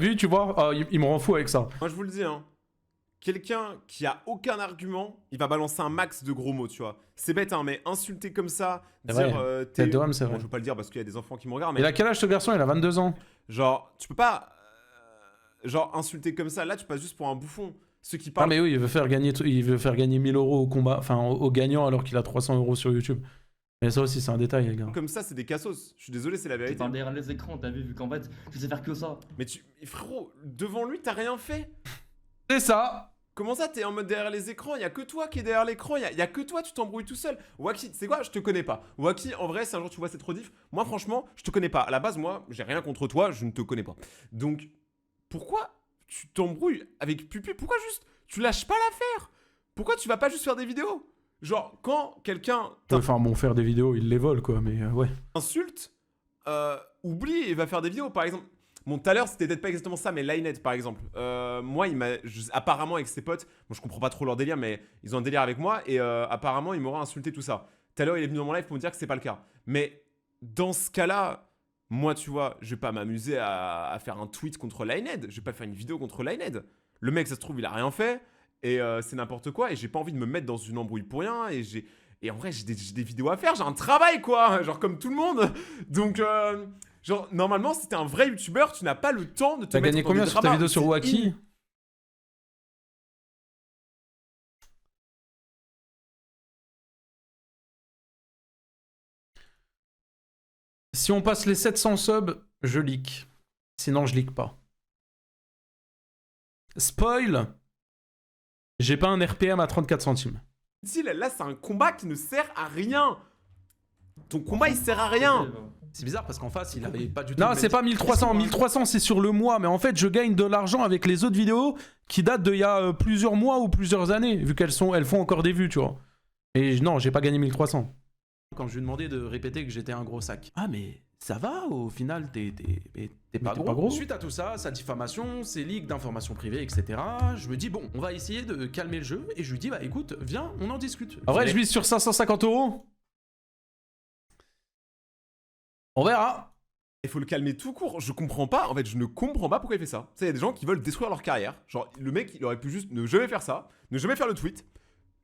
Oh, il me rend fou avec ça.
Moi, je vous le dis, hein. Quelqu'un qui a aucun argument, il va balancer un max de gros mots, tu vois. C'est bête, hein, mais insulter comme ça,
C'est
dire
vrai.
t'es...
Tête de homme, c'est vrai.
Bon, je veux pas le dire parce qu'il y a des enfants qui me regardent, mais
Il a quel âge ce garçon? Il a 22 ans.
genre, tu peux pas genre insulter comme ça. Là, tu passes juste pour un bouffon. Ceux qui
Ah
parlent...
mais oui, il veut faire gagner 1000 € au combat, enfin au gagnant alors qu'il a 300 € sur YouTube. Mais ça aussi c'est un détail les gars.
Comme ça, c'est des cassos. Je suis désolé, c'est la
Tu
vérité.
parles derrière les écrans, t'as vu qu'en fait je sais faire que ça.
Mais frérot, devant lui, t'as rien fait.
C'est ça.
Comment ça, t'es en mode derrière les écrans? Y a que toi qui est derrière l'écran, y a que toi, tu t'embrouilles tout seul. Waki, c'est quoi? Je te connais pas. Waki, en vrai, si un jour tu vois cette rediff, moi franchement, je te connais pas. À la base, moi, j'ai rien contre toi, je ne te connais pas. Donc, pourquoi tu t'embrouilles avec Pupu? Pourquoi juste tu lâches pas l'affaire? Pourquoi tu vas pas juste faire des vidéos? Genre, quand quelqu'un
Enfin bon, faire des vidéos, il les vole quoi, mais ouais.
t'insulte, oublie et va faire des vidéos. Par exemple, bon, tout à l'heure, c'était peut-être pas exactement ça, mais Linehead, par exemple. Moi, apparemment, avec ses potes, bon, je comprends pas trop leur délire, mais ils ont un délire avec moi, et apparemment, il m'aura insulté tout ça. Tout à l'heure, il est venu dans mon live pour me dire que c'est pas le cas. Mais dans ce cas-là, moi, tu vois, je vais pas m'amuser à faire un tweet contre Linehead. Je vais pas faire une vidéo contre Linehead. Le mec, ça se trouve, il a rien fait, et c'est n'importe quoi, et j'ai pas envie de me mettre dans une embrouille pour rien, et en vrai, j'ai des vidéos à faire, j'ai un travail, quoi, genre comme tout le monde. Donc, genre, normalement, si t'es un vrai youtubeur, tu n'as pas le temps de te
T'as
mettre
gagné
dans
combien
des
sur ta
dramas.
vidéo sur
C'est
Waki? Si on passe les 700 subs, je leak. Sinon, je leak pas. Spoil, j'ai pas un RPM à 34 centimes.
Là, c'est un combat qui ne sert à rien. Ton combat, il sert à rien.
C'est bizarre parce qu'en face, il avait pas du tout...
le
Non,
même
c'est pas 1300. 1300, c'est sur le mois. Mais en fait, je gagne de l'argent avec les autres vidéos qui datent d'il y a plusieurs mois ou plusieurs années, vu qu'elles font encore des vues, tu vois. Et non, j'ai pas gagné 1300. Quand je lui ai demandé de répéter que j'étais un gros sac. Ah, mais ça va, au final, t'es pas gros. Suite à tout ça, sa diffamation, ses leaks d'informations privées, etc., je me dis, bon, on va essayer de calmer le jeu. Et je lui dis, bah écoute, viens, on en discute. En vrai, je mise sur 550 €. On verra.
Il faut le calmer tout court. Je comprends pas, en fait, je ne comprends pas pourquoi il fait ça. Il y a des gens qui veulent détruire leur carrière. Genre, le mec, il aurait pu juste ne jamais faire ça, ne jamais faire le tweet.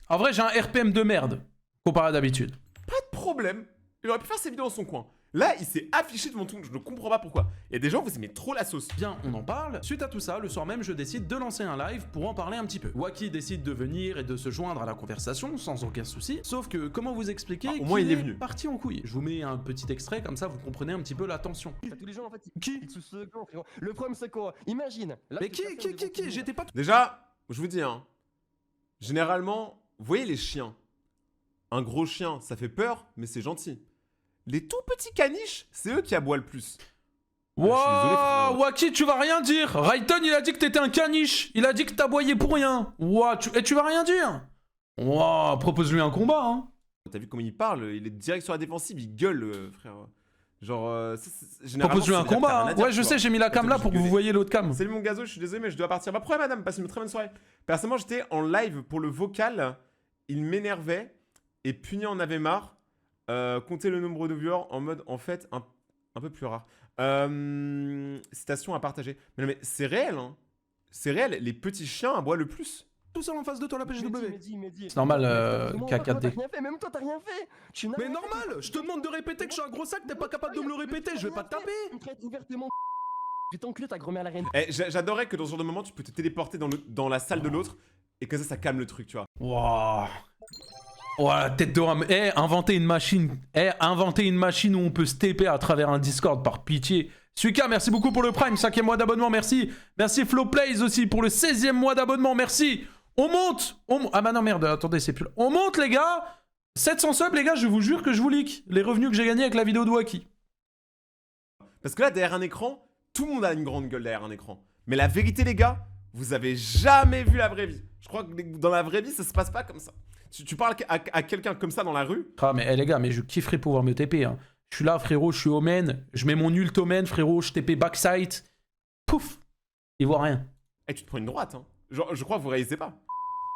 En vrai, j'ai un RPM de merde, comparé à d'habitude.
Pas de problème. Il aurait pu faire ses vidéos dans son coin. Là, il s'est affiché devant tout le monde, je ne comprends pas pourquoi. Il y a des gens, vous aimez trop la sauce.
Bien, on en parle. Suite à tout ça, le soir même, je décide de lancer un live pour en parler un petit peu. Waki décide de venir et de se joindre à la conversation sans aucun souci. Sauf que, comment vous expliquer
au moins, il est venu.
Parti en couille. Je vous mets un petit extrait, comme ça vous comprenez un petit peu la tension.
Tous les gens en fait ils sous ce gland, frérot. Le problème c'est quoi? Imagine. Là,
Mais qui J'étais pas...
Déjà, je vous dis, hein, généralement, vous voyez les chiens. Un gros chien, ça fait peur, mais c'est gentil. Les tout petits caniches, c'est eux qui aboient le plus.
Wouah, Waki, tu vas rien dire. Raiden, il a dit que t'étais un caniche. Il a dit que t'aboyais pour rien. Wouah, tu vas rien dire. Wouah, propose-lui un combat, hein.
T'as vu comment il parle? Il est direct sur la défensive, il gueule, frère. Genre, généralement...
Propose-lui un combat, hein. Ouais, je sais, j'ai mis la cam là pour que vous voyez l'autre cam.
Salut mon gazo, je suis désolé, mais je dois partir. Bah, pourquoi madame? Passez une très bonne soirée. Personnellement, j'étais en live pour le vocal. Il m'énervait et Puni en avait marre. Comptez le nombre de viewers en mode, en fait, un peu plus rare. Citation à partager. Mais non, mais c'est réel, hein. C'est réel, les petits chiens aboient le plus.
Tout seul en face de toi, la PGW.
Mehdi.
C'est normal,
T'as
K4D.
rien fait, même toi t'as rien fait.
Mais normal, je te demande de répéter que je suis un gros sac, t'es pas capable de me le répéter, je vais pas te taper.
Tu me traites ouvertement. Je vais t'enculer ta grand-mère à la reine.
J'adorerais que dans ce genre de moment, tu peux te téléporter dans la salle de l'autre et que ça calme le truc, tu vois.
Wouah. Oh la tête de rame. Inventer une machine. Inventer une machine où on peut se TP à travers un Discord, par pitié. Suika, merci beaucoup pour le Prime, 5e mois d'abonnement, merci. Merci Flowplays aussi pour le 16e mois d'abonnement, merci. On monte. Ah bah non merde, attendez, c'est plus là. On monte les gars. 700 subs les gars, je vous jure que je vous leak les revenus que j'ai gagnés avec la vidéo de Wacky.
Parce que là, derrière un écran, tout le monde a une grande gueule derrière un écran. Mais la vérité, les gars, vous avez jamais vu la vraie vie. Je crois que dans la vraie vie, ça se passe pas comme ça. Tu parles à quelqu'un comme ça dans la rue.
Ah mais les gars, mais je kifferais pouvoir me TP. Hein. Je suis là frérot, je suis au main. Je mets mon ult au main frérot, je TP backside. Pouf. Il voit rien.
Eh, tu te prends une droite. Hein. Genre, je crois que vous réalisez pas.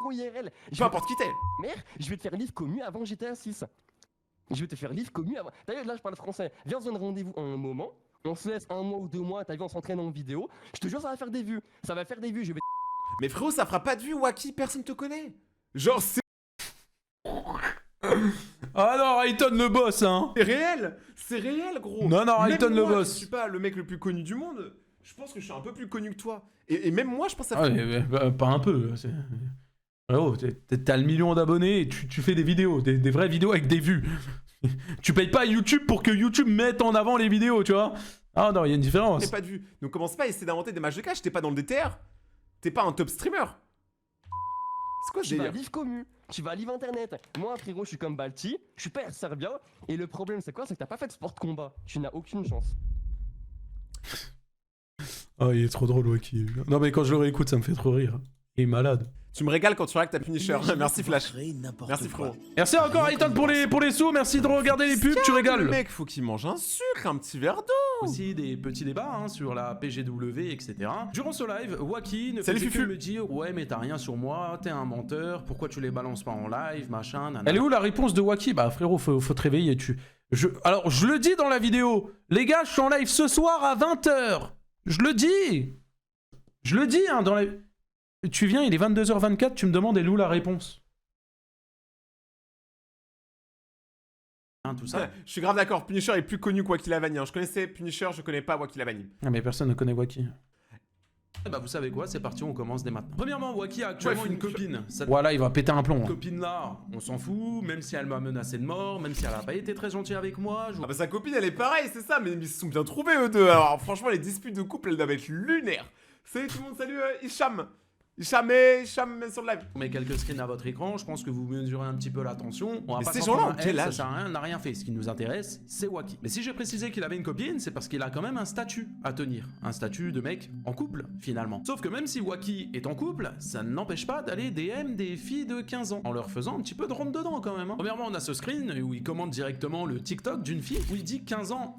IRL.
Peu importe qui t'es.
Mère, je vais te faire livre commu avant GTA 6. Je vais te faire livre commu avant. D'ailleurs, là, je parle français. Viens, on se donne rendez-vous en un moment. On se laisse 1 mois ou 2 mois. T'as vu, on s'entraîne en vidéo. Je te jure, ça va faire des vues. Ça va faire des vues. Je vais.
Mais frérot, ça fera pas de vue, Wacky. Personne te connaît. Genre, c'est
Ah non, Rayton le boss hein.
réel. C'est réel, gros.
Non, non,
Même
Rayton le
moi,
boss.
Je suis pas le mec le plus connu du monde. Je pense que je suis un peu plus connu que toi. Et même moi, je pense à
Ah, mais, pas un peu. Oh, t'as le million d'abonnés et tu fais des vidéos, des vraies vidéos avec des vues. Tu payes pas YouTube pour que YouTube mette en avant les vidéos, tu vois. Ah non, il y a une différence.
pas de vue. Donc commence pas à essayer d'inventer des matchs de cash. T'es pas dans le DTR. T'es pas un top streamer. C'est quoi ce
Tu vas
délire?
livre commu. Tu vas livre internet. Moi, frérot, je suis comme Balti. Je suis pas serbien. Et le problème, c'est quoi? C'est que t'as pas fait de sport combat. Tu n'as aucune chance.
Oh, il est trop drôle, Wacky. Non, mais quand je le réécoute, ça me fait trop rire. Il est malade.
Tu me régales quand tu regardes ta Punisher. Merci Flash. Merci frérot.
Merci encore, Rayton, pour les sous. Merci de regarder les pubs, tu
Le
régales.
mec, faut qu'il mange un sucre, un petit verre d'eau.
Aussi des petits débats hein, sur la PGW, etc. Durant ce live, Wacky ne
Salut
faisait que
Fufu.
me dire ouais mais t'as rien sur moi, t'es un menteur, pourquoi tu les balances pas en live, machin, nanana. Elle est où la réponse de Wacky? Bah frérot, faut te réveiller, Alors je le dis dans la vidéo, les gars, je suis en live ce soir à 20h. Je le dis hein, dans la... Tu viens, il est 22h24, tu me demandes elle est où la réponse? Hein, tout ça.
Je suis grave d'accord. Punisher est plus connu que Wacky Lavani. Hein. Je connaissais Punisher, je connais pas Wacky Lavani.
Ah mais personne ne connaît Wacky. Eh bah vous savez quoi, c'est parti, on commence dès maintenant. Premièrement, Wacky a actuellement une copine. Voilà, il va péter un plomb. Cette copine là, on s'en fout, même si elle m'a menacé de mort, même si elle a pas été très gentille avec moi.
Ah bah sa copine elle est pareille, c'est ça, mais ils se sont bien trouvés eux deux. Alors franchement, les disputes de couple elles doivent être lunaires. Salut tout le monde, salut Hicham. Hicham sur le live.
On met quelques screens à votre écran, je pense que vous mesurez un petit peu l'attention. On va
Mais
pas
ces
s'en
gens-là,
prendre à
quel
elle, ça
âge
sert à rien, n'a rien fait. Ce qui nous intéresse, c'est Wacky. Mais si j'ai précisé qu'il avait une copine, c'est parce qu'il a quand même un statut à tenir. Un statut de mec en couple, finalement. Sauf que même si Wacky est en couple, ça ne l'empêche pas d'aller DM des filles de 15 ans, en leur faisant un petit peu de rentre dedans quand même. Hein. Premièrement, on a ce screen où il commente directement le TikTok d'une fille, où il dit 15 ans,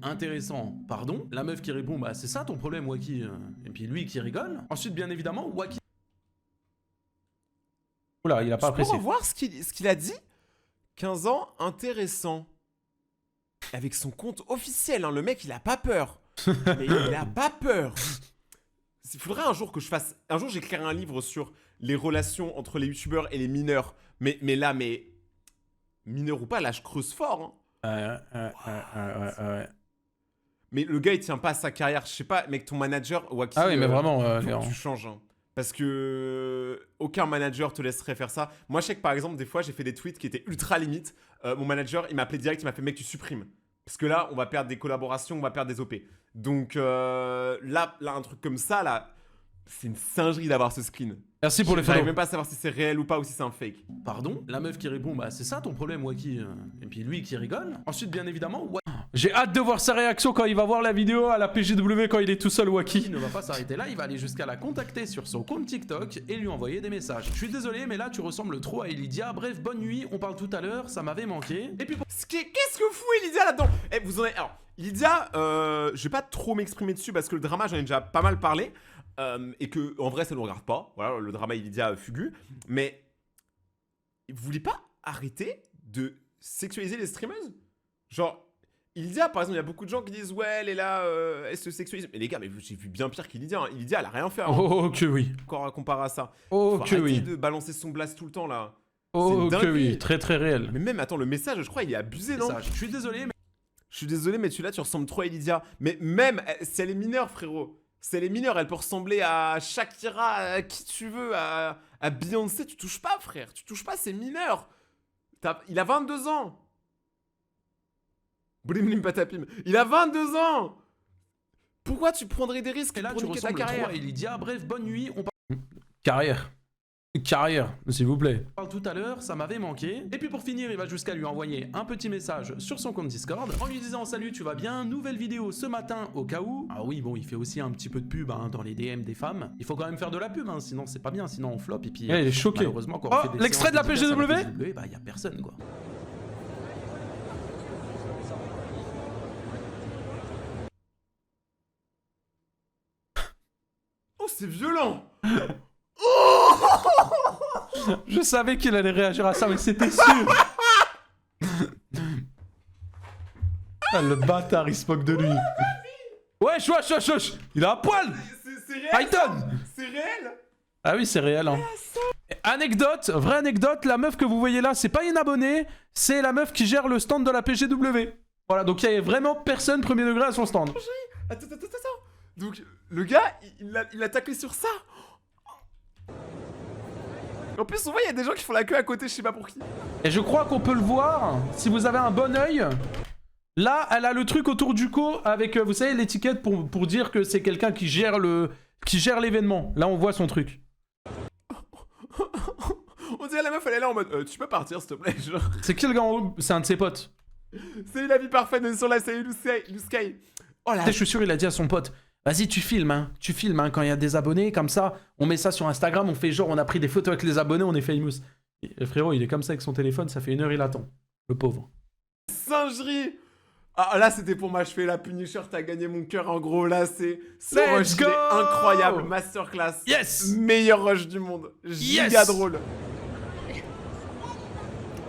intéressant, pardon. La meuf qui répond, bah c'est ça ton problème Wacky. Et puis lui qui rigole. Ensuite, bien évidemment, Wacky... Oula, il a pas apprécié.
On va voir ce qu'il a dit. 15 ans, intéressant. Avec son compte officiel, hein, le mec il a pas peur. Mais il a pas peur. Il faudrait un jour que je fasse... Un jour j'écrirai un livre sur les relations entre les youtubeurs et les mineurs. Mais là, mineur ou pas, là je creuse fort. Hein.
Ouais.
Mais le gars il tient pas à sa carrière. Je sais pas, mec, ton manager, Wacky,
Ah oui, mais vraiment,
faut que tu changes. Hein. Parce que aucun manager te laisserait faire ça. Moi, je sais que par exemple, des fois, j'ai fait des tweets qui étaient ultra limites. Mon manager, il m'a appelé direct, il m'a fait mec, tu supprimes. Parce que là, on va perdre des collaborations, on va perdre des OP. Donc là, un truc comme ça, là, c'est une singerie d'avoir ce screen.
Merci pour les
J'arrive
follow.
même pas à savoir si c'est réel ou pas ou si c'est un fake.
Pardon? La meuf qui répond, bah c'est ça ton problème Wacky. Et puis lui qui rigole. Ensuite, bien évidemment, j'ai hâte de voir sa réaction quand il va voir la vidéo à la PGW quand il est tout seul Wacky. Il ne va pas s'arrêter là, il va aller jusqu'à la contacter sur son compte TikTok et lui envoyer des messages. Je suis désolé, mais là tu ressembles trop à Elydia. Bref, bonne nuit, on parle tout à l'heure, ça m'avait manqué. Et puis
Qu'est-ce que fout Elydia là-dedans? Eh, vous en avez... Alors, Elydia, je vais pas trop m'exprimer dessus parce que le drama, j'en ai déjà pas mal parlé. Et que en vrai ça nous regarde pas, voilà, le drama Elydia fugu, mais vous voulez pas arrêter de sexualiser les streameuses? Genre, Elydia par exemple, il y a beaucoup de gens qui disent ouais elle est là, elle se sexualise, mais les gars, mais j'ai vu bien pire qu'Elydia, hein. Elydia elle a rien fait, hein.
oh que oui.
Encore à comparer à ça.
Oh
Faut
que
arrêter
oui.
de balancer son blast tout le temps là.
Oh
C'est
que
dinguerie.
oui, très très réel.
Mais même, attends, le message, je crois, il est abusé, non?
Je suis désolé, mais...
Je suis désolé, mais celui-là, tu ressembles trop à Elydia. Mais même, si elle est mineure, frérot. Si elle est mineure, elle peut ressembler à Shakira, à qui tu veux, à Beyoncé. Tu touches pas, frère. Tu touches pas, c'est mineur. Il a 22 ans. Blim blim patapim. Il a 22 ans. Pourquoi tu prendrais des risques
Et là,
pour
tu
niquer ta
ressembles
carrière?
trop à Lydia. Bref, bonne nuit. On Carrière. Carrière, s'il vous plaît. On parle tout à l'heure, ça m'avait manqué. Et puis pour finir, il va jusqu'à lui envoyer un petit message sur son compte Discord en lui disant salut, tu vas bien? Nouvelle vidéo ce matin au cas où. Ah oui, bon, il fait aussi un petit peu de pub hein, dans les DM des femmes. Il faut quand même faire de la pub, hein, sinon c'est pas bien, sinon on flop. Et puis
il est choqué.
malheureusement, quand
Oh, l'extrait de la PGW?
bah y a personne quoi.
Oh, c'est violent.
Je savais qu'il allait réagir à ça, mais c'était sûr. Ah, le bâtard, il se moque de lui. Wesh, wesh, wesh, wesh. Il a un poil.
C'est réel.
Python.
C'est réel.
Ah oui, c'est réel. Hein. Anecdote, vraie anecdote, la meuf que vous voyez là, c'est pas une abonnée, c'est la meuf qui gère le stand de la PGW. Voilà, donc il y avait vraiment personne premier degré à son stand.
Attends. Donc, le gars, il a taclé sur ça. En plus, souvent, il y a des gens qui font la queue à côté, je sais pas pour qui.
Et je crois qu'on peut le voir, si vous avez un bon œil. Là, elle a le truc autour du cou avec, vous savez, l'étiquette pour dire que c'est quelqu'un qui gère l'événement. Là, on voit son truc.
On dirait la meuf, elle est là en mode tu peux partir s'il te plaît, genre.
C'est qui le gars en haut? C'est un de ses potes.
C'est la vie parfaite de sur la série Sky. Oh là.
Je suis sûr, il a dit à son pote, vas-y, tu filmes, hein, quand il y a des abonnés, comme ça, on met ça sur Instagram, on fait genre, on a pris des photos avec les abonnés, on est famous. Et le frérot, il est comme ça avec son téléphone, ça fait 1 heure, il attend. Le pauvre.
Singerie. Ah là, c'était pour m'achever la Punisher, t'as gagné mon cœur, en gros, là, c'est...
Let's go.
Incroyable, masterclass.
Yes.
Meilleur rush du monde. Giga
Yes.
drôle.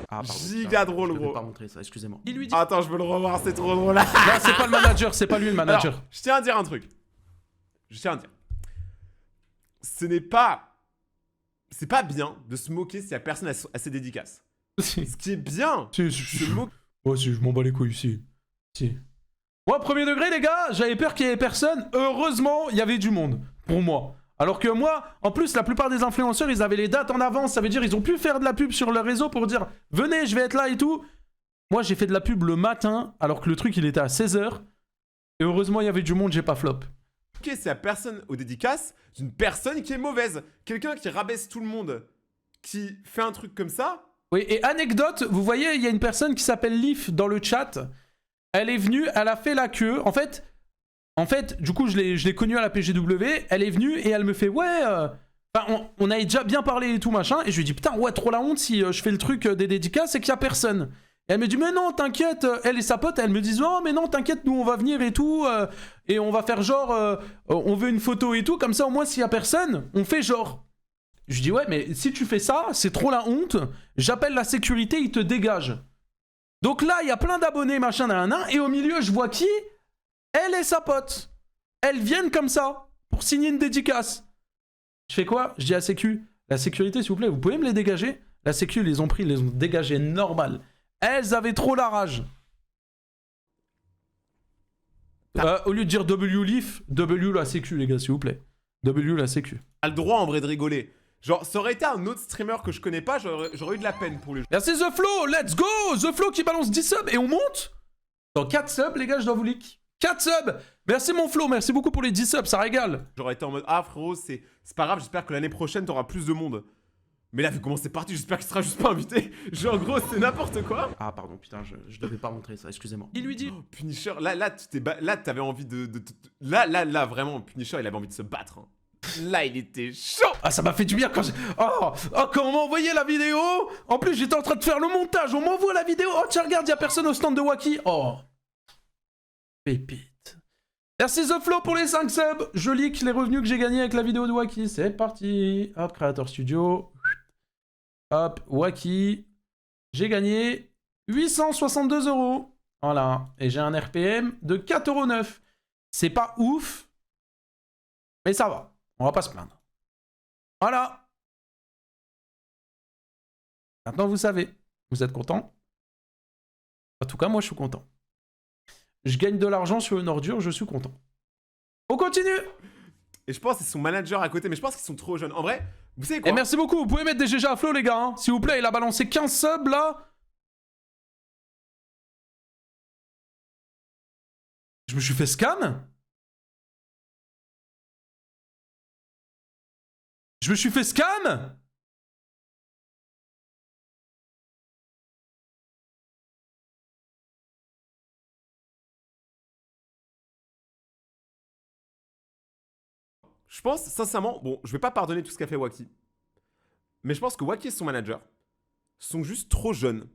Ah, pardon,
Giga drôle,
je devais
gros.
pas montrer ça, excusez-moi. Il lui dit...
Attends, je veux le revoir, c'est trop drôle.
Non, c'est pas le manager, c'est pas lui le manager.
Alors, je tiens à dire un truc. Ce n'est pas... C'est pas bien de se moquer s'il y a personne à ses dédicaces. Ce qui est bien, se moquer...
Oh si, je m'en bats les couilles, si. Moi, premier degré, les gars, j'avais peur qu'il y ait personne. Heureusement, il y avait du monde, pour moi. Alors que moi, en plus, la plupart des influenceurs, ils avaient les dates en avance. Ça veut dire ils ont pu faire de la pub sur leur réseau pour dire « Venez, je vais être là et tout ». Moi, j'ai fait de la pub le matin, alors que le truc, il était à 16h. Et heureusement, il y avait du monde, j'ai pas flop.
Ok, c'est la personne aux dédicaces d'une personne qui est mauvaise. Quelqu'un qui rabaisse tout le monde, qui fait un truc comme ça.
Oui, et anecdote, vous voyez, il y a une personne qui s'appelle Leaf dans le chat. Elle est venue, elle a fait la queue. En fait, du coup, je l'ai connue à la PGW. Elle est venue et elle me fait, ouais, on avait déjà bien parlé et tout, machin. Et je lui dis, putain, ouais, trop la honte si je fais le truc des dédicaces et qu'il y a personne. Et elle me dit, mais non, t'inquiète. Elle et sa pote, elles me disent, non, mais non, t'inquiète, nous, on va venir et tout. Et on va faire genre, on veut une photo et tout. Comme ça, au moins, s'il y a personne, on fait genre. Je dis, ouais, mais si tu fais ça, c'est trop la honte. J'appelle la sécurité, ils te dégagent. Donc là, il y a plein d'abonnés, machin, et au milieu, je vois qui? Elle et sa pote. Elles viennent comme ça, pour signer une dédicace. Je fais quoi? Je dis à Sécu, la sécurité, s'il vous plaît, vous pouvez me les dégager? La Sécu, ils les ont pris, ils les ont dégagés, normal. Elles avaient trop la rage. Au lieu de dire W-Leaf, W la Sécu, les gars, s'il vous plaît. W la Sécu.
A le droit, en vrai, de rigoler. Genre, ça aurait été un autre streamer que je connais pas, j'aurais eu de la peine pour lui.
Merci The Flow, let's go! The Flow qui balance 10 subs et on monte? Dans 4 subs, les gars, je dois vous leak. 4 subs! Merci mon Flo, merci beaucoup pour les 10 subs, ça régale.
J'aurais été en mode, ah frérot, c'est pas grave, j'espère que l'année prochaine t'auras plus de monde. Mais là, vu comment c'est parti, j'espère qu'il sera juste pas invité. Genre, gros, c'est n'importe quoi.
Ah, pardon, putain, je devais pas montrer ça, excusez-moi. Il lui dit...
Oh, Punisher, là, t'avais envie de... Là, vraiment, Punisher, il avait envie de se battre. Hein. Là, il était chaud.
Ah, ça m'a fait du bien quand j'ai... Oh, quand on m'a envoyé la vidéo. En plus, j'étais en train de faire le montage. On m'envoie la vidéo. Oh, tiens, regarde, y'a personne au stand de Wacky. Oh. Pépite. Merci The Flow pour les 5 subs. Je leak les revenus que j'ai gagnés avec la vidéo de Wacky. C'est parti. Hop, Creator Studio. Hop, Wacky. J'ai gagné 862 €. Voilà. Et j'ai un RPM de 4,9 €. C'est pas ouf. Mais ça va. On va pas se plaindre. Voilà. Maintenant, vous savez. Vous êtes content? En tout cas, moi, je suis content. Je gagne de l'argent sur une ordure, je suis content. On continue.
Et je pense que c'est son manager à côté, mais je pense qu'ils sont trop jeunes. En vrai, vous savez quoi?
Et merci beaucoup. Vous pouvez mettre des GG à Flo, les gars. Hein. S'il vous plaît, il a balancé 15 subs, là.
Je me suis fait scam? Je me suis fait scam?
Je pense, sincèrement, bon, je vais pas pardonner tout ce qu'a fait Wacky. Mais je pense que Wacky et son manager sont juste trop jeunes.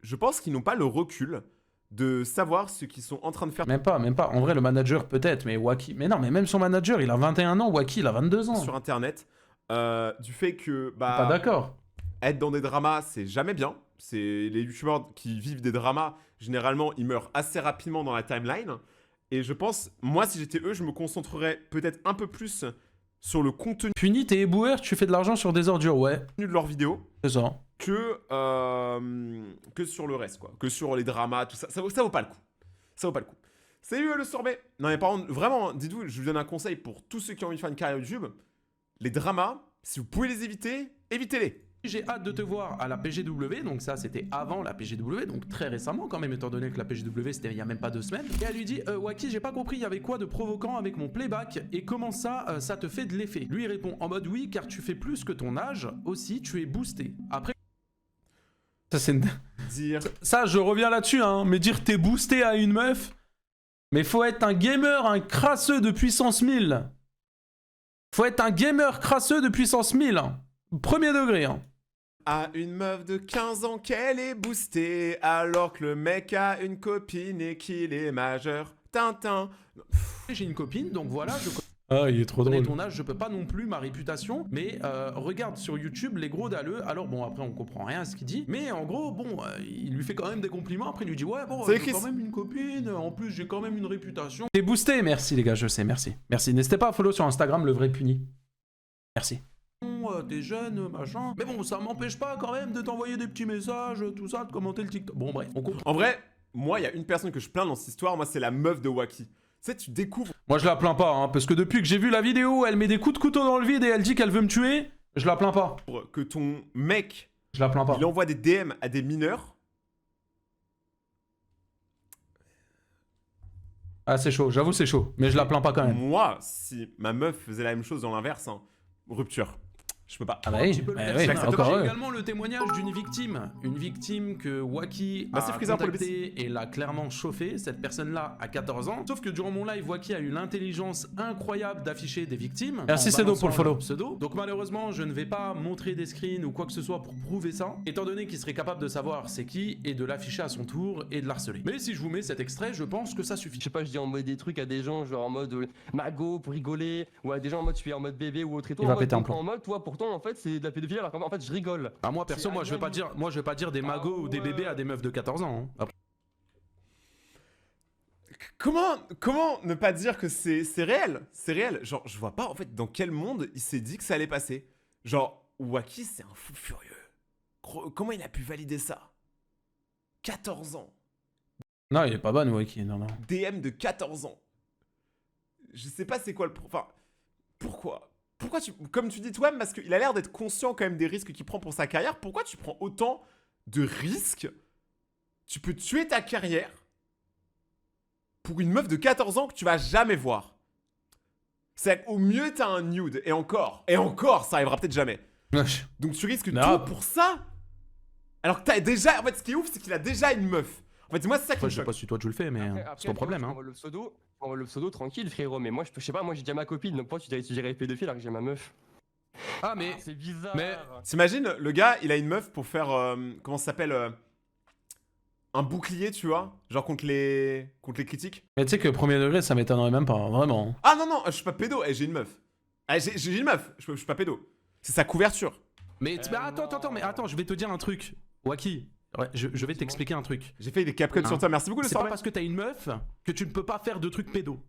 Je pense qu'ils n'ont pas le recul de savoir ce qu'ils sont en train de faire.
Même pas. En vrai, le manager peut-être, mais Wacky... Mais non, mais même son manager, il a 21 ans, Wacky, il a 22 ans.
Sur Internet. Du fait que... bah,
Pas d'accord.
être dans des dramas, c'est jamais bien. C'est les youtubeurs qui vivent des dramas, généralement, ils meurent assez rapidement dans la timeline. Et je pense, moi, si j'étais eux, je me concentrerais peut-être un peu plus sur le contenu
Puni, t'es éboueur, tu fais de l'argent sur des ordures, ouais.
de leurs vidéos
C'est ça.
que sur le reste, quoi. Que sur les dramas, tout ça. Ça vaut pas le coup. Ça vaut pas le coup. Salut le sorbet. Non mais par contre, vraiment, dites-vous, je vous donne un conseil pour tous ceux qui ont envie de faire une carrière YouTube. Les dramas, si vous pouvez les éviter, évitez-les.
J'ai hâte de te voir à la PGW, donc ça c'était avant la PGW, donc très récemment quand même, étant donné que la PGW c'était il y a même pas 2 semaines. Et elle lui dit Wacky, j'ai pas compris, il y avait quoi de provoquant avec mon playback et comment ça, ça te fait de l'effet? Lui il répond en mode oui, car tu fais plus que ton âge, aussi tu es boosté. Après... Ça c'est...
Dire...
Ça je reviens là-dessus, hein, mais dire t'es boosté à une meuf, mais faut être un gamer, un crasseux de puissance 1000. Faut être un gamer crasseux de puissance 1000. Hein. Premier degré, hein.
À une meuf de 15 ans qu'elle est boostée, alors que le mec a une copine et qu'il est majeur. Tintin.
J'ai une copine, donc voilà, je
Ah, il est trop
connais
drôle.
ton âge, je peux pas non plus ma réputation, mais regarde sur YouTube les gros dalleux, alors bon, après on comprend rien à ce qu'il dit, mais en gros, bon, il lui fait quand même des compliments, après il lui dit ouais, bon,
C'est
j'ai
écrit-
quand même une copine, en plus j'ai quand même une réputation. T'es boosté, merci les gars, je sais, merci. Merci, n'hésitez pas à follow sur Instagram, le vrai puni. Merci. T'es jeune, machin. Mais bon, ça m'empêche pas quand même de t'envoyer des petits messages, tout ça, de commenter le TikTok. Bon, bref, on comprend.
En vrai, moi, il y a une personne que je plains dans cette histoire, moi, c'est la meuf de Wacky. Tu sais, tu découvres
Moi, je la plains pas, hein, parce que depuis que j'ai vu la vidéo où elle met des coups de couteau dans le vide et elle dit qu'elle veut me tuer, je la plains pas.
que ton mec,
Je la plains pas.
il envoie des DM à des mineurs.
Ah, c'est chaud, j'avoue, c'est chaud. Mais je la plains pas quand même.
Moi, si ma meuf faisait la même chose dans l'inverse, hein, rupture. Je peux pas.
Ah bah oui, encore
J'ai
eux. Également le témoignage d'une victime. Une victime que Wacky a
Merci, Freezer, pour le
contactée et l'a clairement chauffé. Cette personne-là a 14 ans. Sauf que durant mon live, Wacky a eu l'intelligence incroyable d'afficher des victimes.
Merci,
en
Sedo, pour le
balançant
follow.
leur pseudo. Donc malheureusement, je ne vais pas montrer des screens ou quoi que ce soit pour prouver ça. Étant donné qu'il serait capable de savoir c'est qui et de l'afficher à son tour et de l'harceler. Mais si je vous mets cet extrait, je pense que ça suffit.
Je sais pas, je dis en mode des trucs à des gens, genre en mode mago pour rigoler, ou à des gens en mode je suis en mode bébé ou autre et tout.
Il
en
va
mode,
péter un plomb.
En mode, toi, pourtant, en fait, c'est de la pédophilie alors qu'en fait, je rigole.
Ah moi perso,
C'est
moi je vais pas dire des magots ou des bébés à des meufs de 14 ans. Hein. Après,
Comment ne pas dire que c'est réel? C'est réel. Genre, je vois pas en fait dans quel monde il s'est dit que ça allait passer. Genre, Wacky, c'est un fou furieux. Comment il a pu valider ça? 14 ans.
non, il est pas bon, Wacky, non.
DM de 14 ans. Je sais pas c'est quoi le... Enfin, pourquoi comme tu dis toi-même, parce qu'il a l'air d'être conscient quand même des risques qu'il prend pour sa carrière, pourquoi tu prends autant de risques? Tu peux tuer ta carrière pour une meuf de 14 ans que tu vas jamais voir. C'est au mieux t'as un nude, et encore, ça arrivera peut-être jamais.
Wesh.
Donc tu risques
Non.
tout pour ça? Alors que t'as déjà... En fait, ce qui est ouf, c'est qu'il a déjà une meuf. En fait, moi, c'est ça qui
Après,
me
je sais
choque.
pas si toi tu le fais, mais c'est ton problème.
Je
Hein.
envoie le pseudo tranquille, frérot, mais moi, je sais pas, moi j'ai déjà ma copine, donc pourquoi tu dirais pédophile alors que j'ai ma meuf?
Ah, mais.
C'est bizarre.
Mais-
T'imagines, le gars, il a une meuf pour faire... comment ça s'appelle un bouclier, tu vois? Genre contre les critiques.
Mais tu sais que premier degré, ça m'étonnerait même pas, vraiment.
Ah non, je suis pas pédo, j'ai une meuf. Ah, j'ai une meuf, je suis pas pédo. C'est sa couverture.
Mais attends, je vais te dire un truc. Wacky, ouais, je vais t'expliquer un truc.
J'ai fait des capcuts
Hein.
sur toi, merci beaucoup le
C'est pas
sorbet.
parce que t'as une meuf que tu ne peux pas faire de trucs pédos.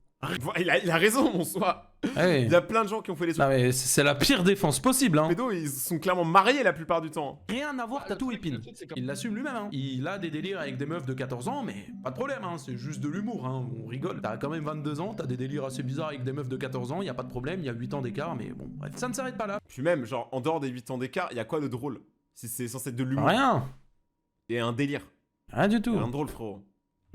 Il a raison, mon soi.
Ouais.
Il y a plein de gens qui ont fait des trucs
Non, mais c'est la pire défense possible, hein.
pédo, ils sont clairement mariés la plupart du temps.
Rien à voir, Tatou Épine. Il l'assume lui-même, hein. Il a des délires avec des meufs de 14 ans, mais pas de problème, hein. C'est juste de l'humour, hein. On rigole. T'as quand même 22 ans, t'as des délires assez bizarres avec des meufs de 14 ans, y a pas de problème, y a 8 ans d'écart, mais bon, bref. Ça ne s'arrête pas là.
Puis même, genre, en dehors des 8 ans d'écart, il y a quoi de drôle? Si c'est censé être de l'humour.
Rien.
Et un délire.
Rien du tout.
Rien de drôle, frérot.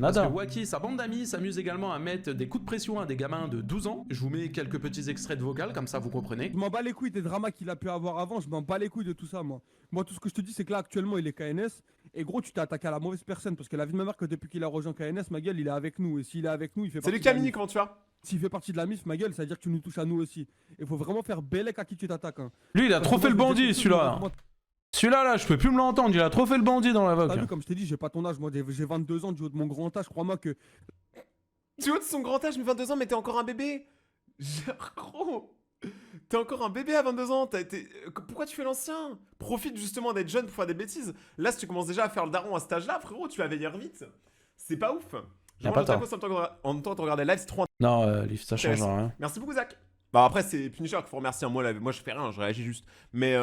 Parce
Nada.
que Wacky, sa bande d'amis, s'amuse également à mettre des coups de pression à des gamins de 12 ans. Je vous mets quelques petits extraits de vocal, comme ça vous comprenez.
Je m'en bats les couilles des dramas qu'il a pu avoir avant, je m'en bats les couilles de tout ça, moi. Moi, tout ce que je te dis, c'est que là, actuellement, il est KNS. Et gros, tu t'es attaqué à la mauvaise personne. Parce que la vie de ma mère, que depuis qu'il a rejoint KNS, ma gueule, il est avec nous. Et s'il est avec nous, il fait
Salut
partie de la
Camille,
MIF.
comment tu vas?
S'il fait partie de la MIF, ma gueule, ça veut dire que tu nous touches à nous aussi. Il faut vraiment faire bellec à qui tu t'attaques. Hein.
Lui, il a
Parce
trop
que
fait le
moi, je veux dire
bandit,
quelque chose,
celui-là.
moi,
Celui-là, là, je peux plus me l'entendre. Il a trop fait le bandit dans la
T'as
vocal.
vu, comme je t'ai dit, j'ai pas ton âge. Moi, j'ai 22 ans, du haut de mon grand âge. Crois-moi que.
Tu vois de son grand âge, mais 22 ans, mais t'es encore un bébé. Genre, gros. T'es encore un bébé à 22 ans. Pourquoi tu fais l'ancien? Profite justement d'être jeune pour faire des bêtises. Là, si tu commences déjà à faire le daron à cet âge-là, frérot, tu vas vieillir vite. C'est pas ouf. Je
pas
mange
tort.
un taco en même temps de regarder le live, c'est trop
Non, Liv, ça change
intéressant.
rien.
Merci beaucoup, Zach. Bah après, c'est Punisher qu'il faut remercier. Moi, je fais rien, je réagis juste. Mais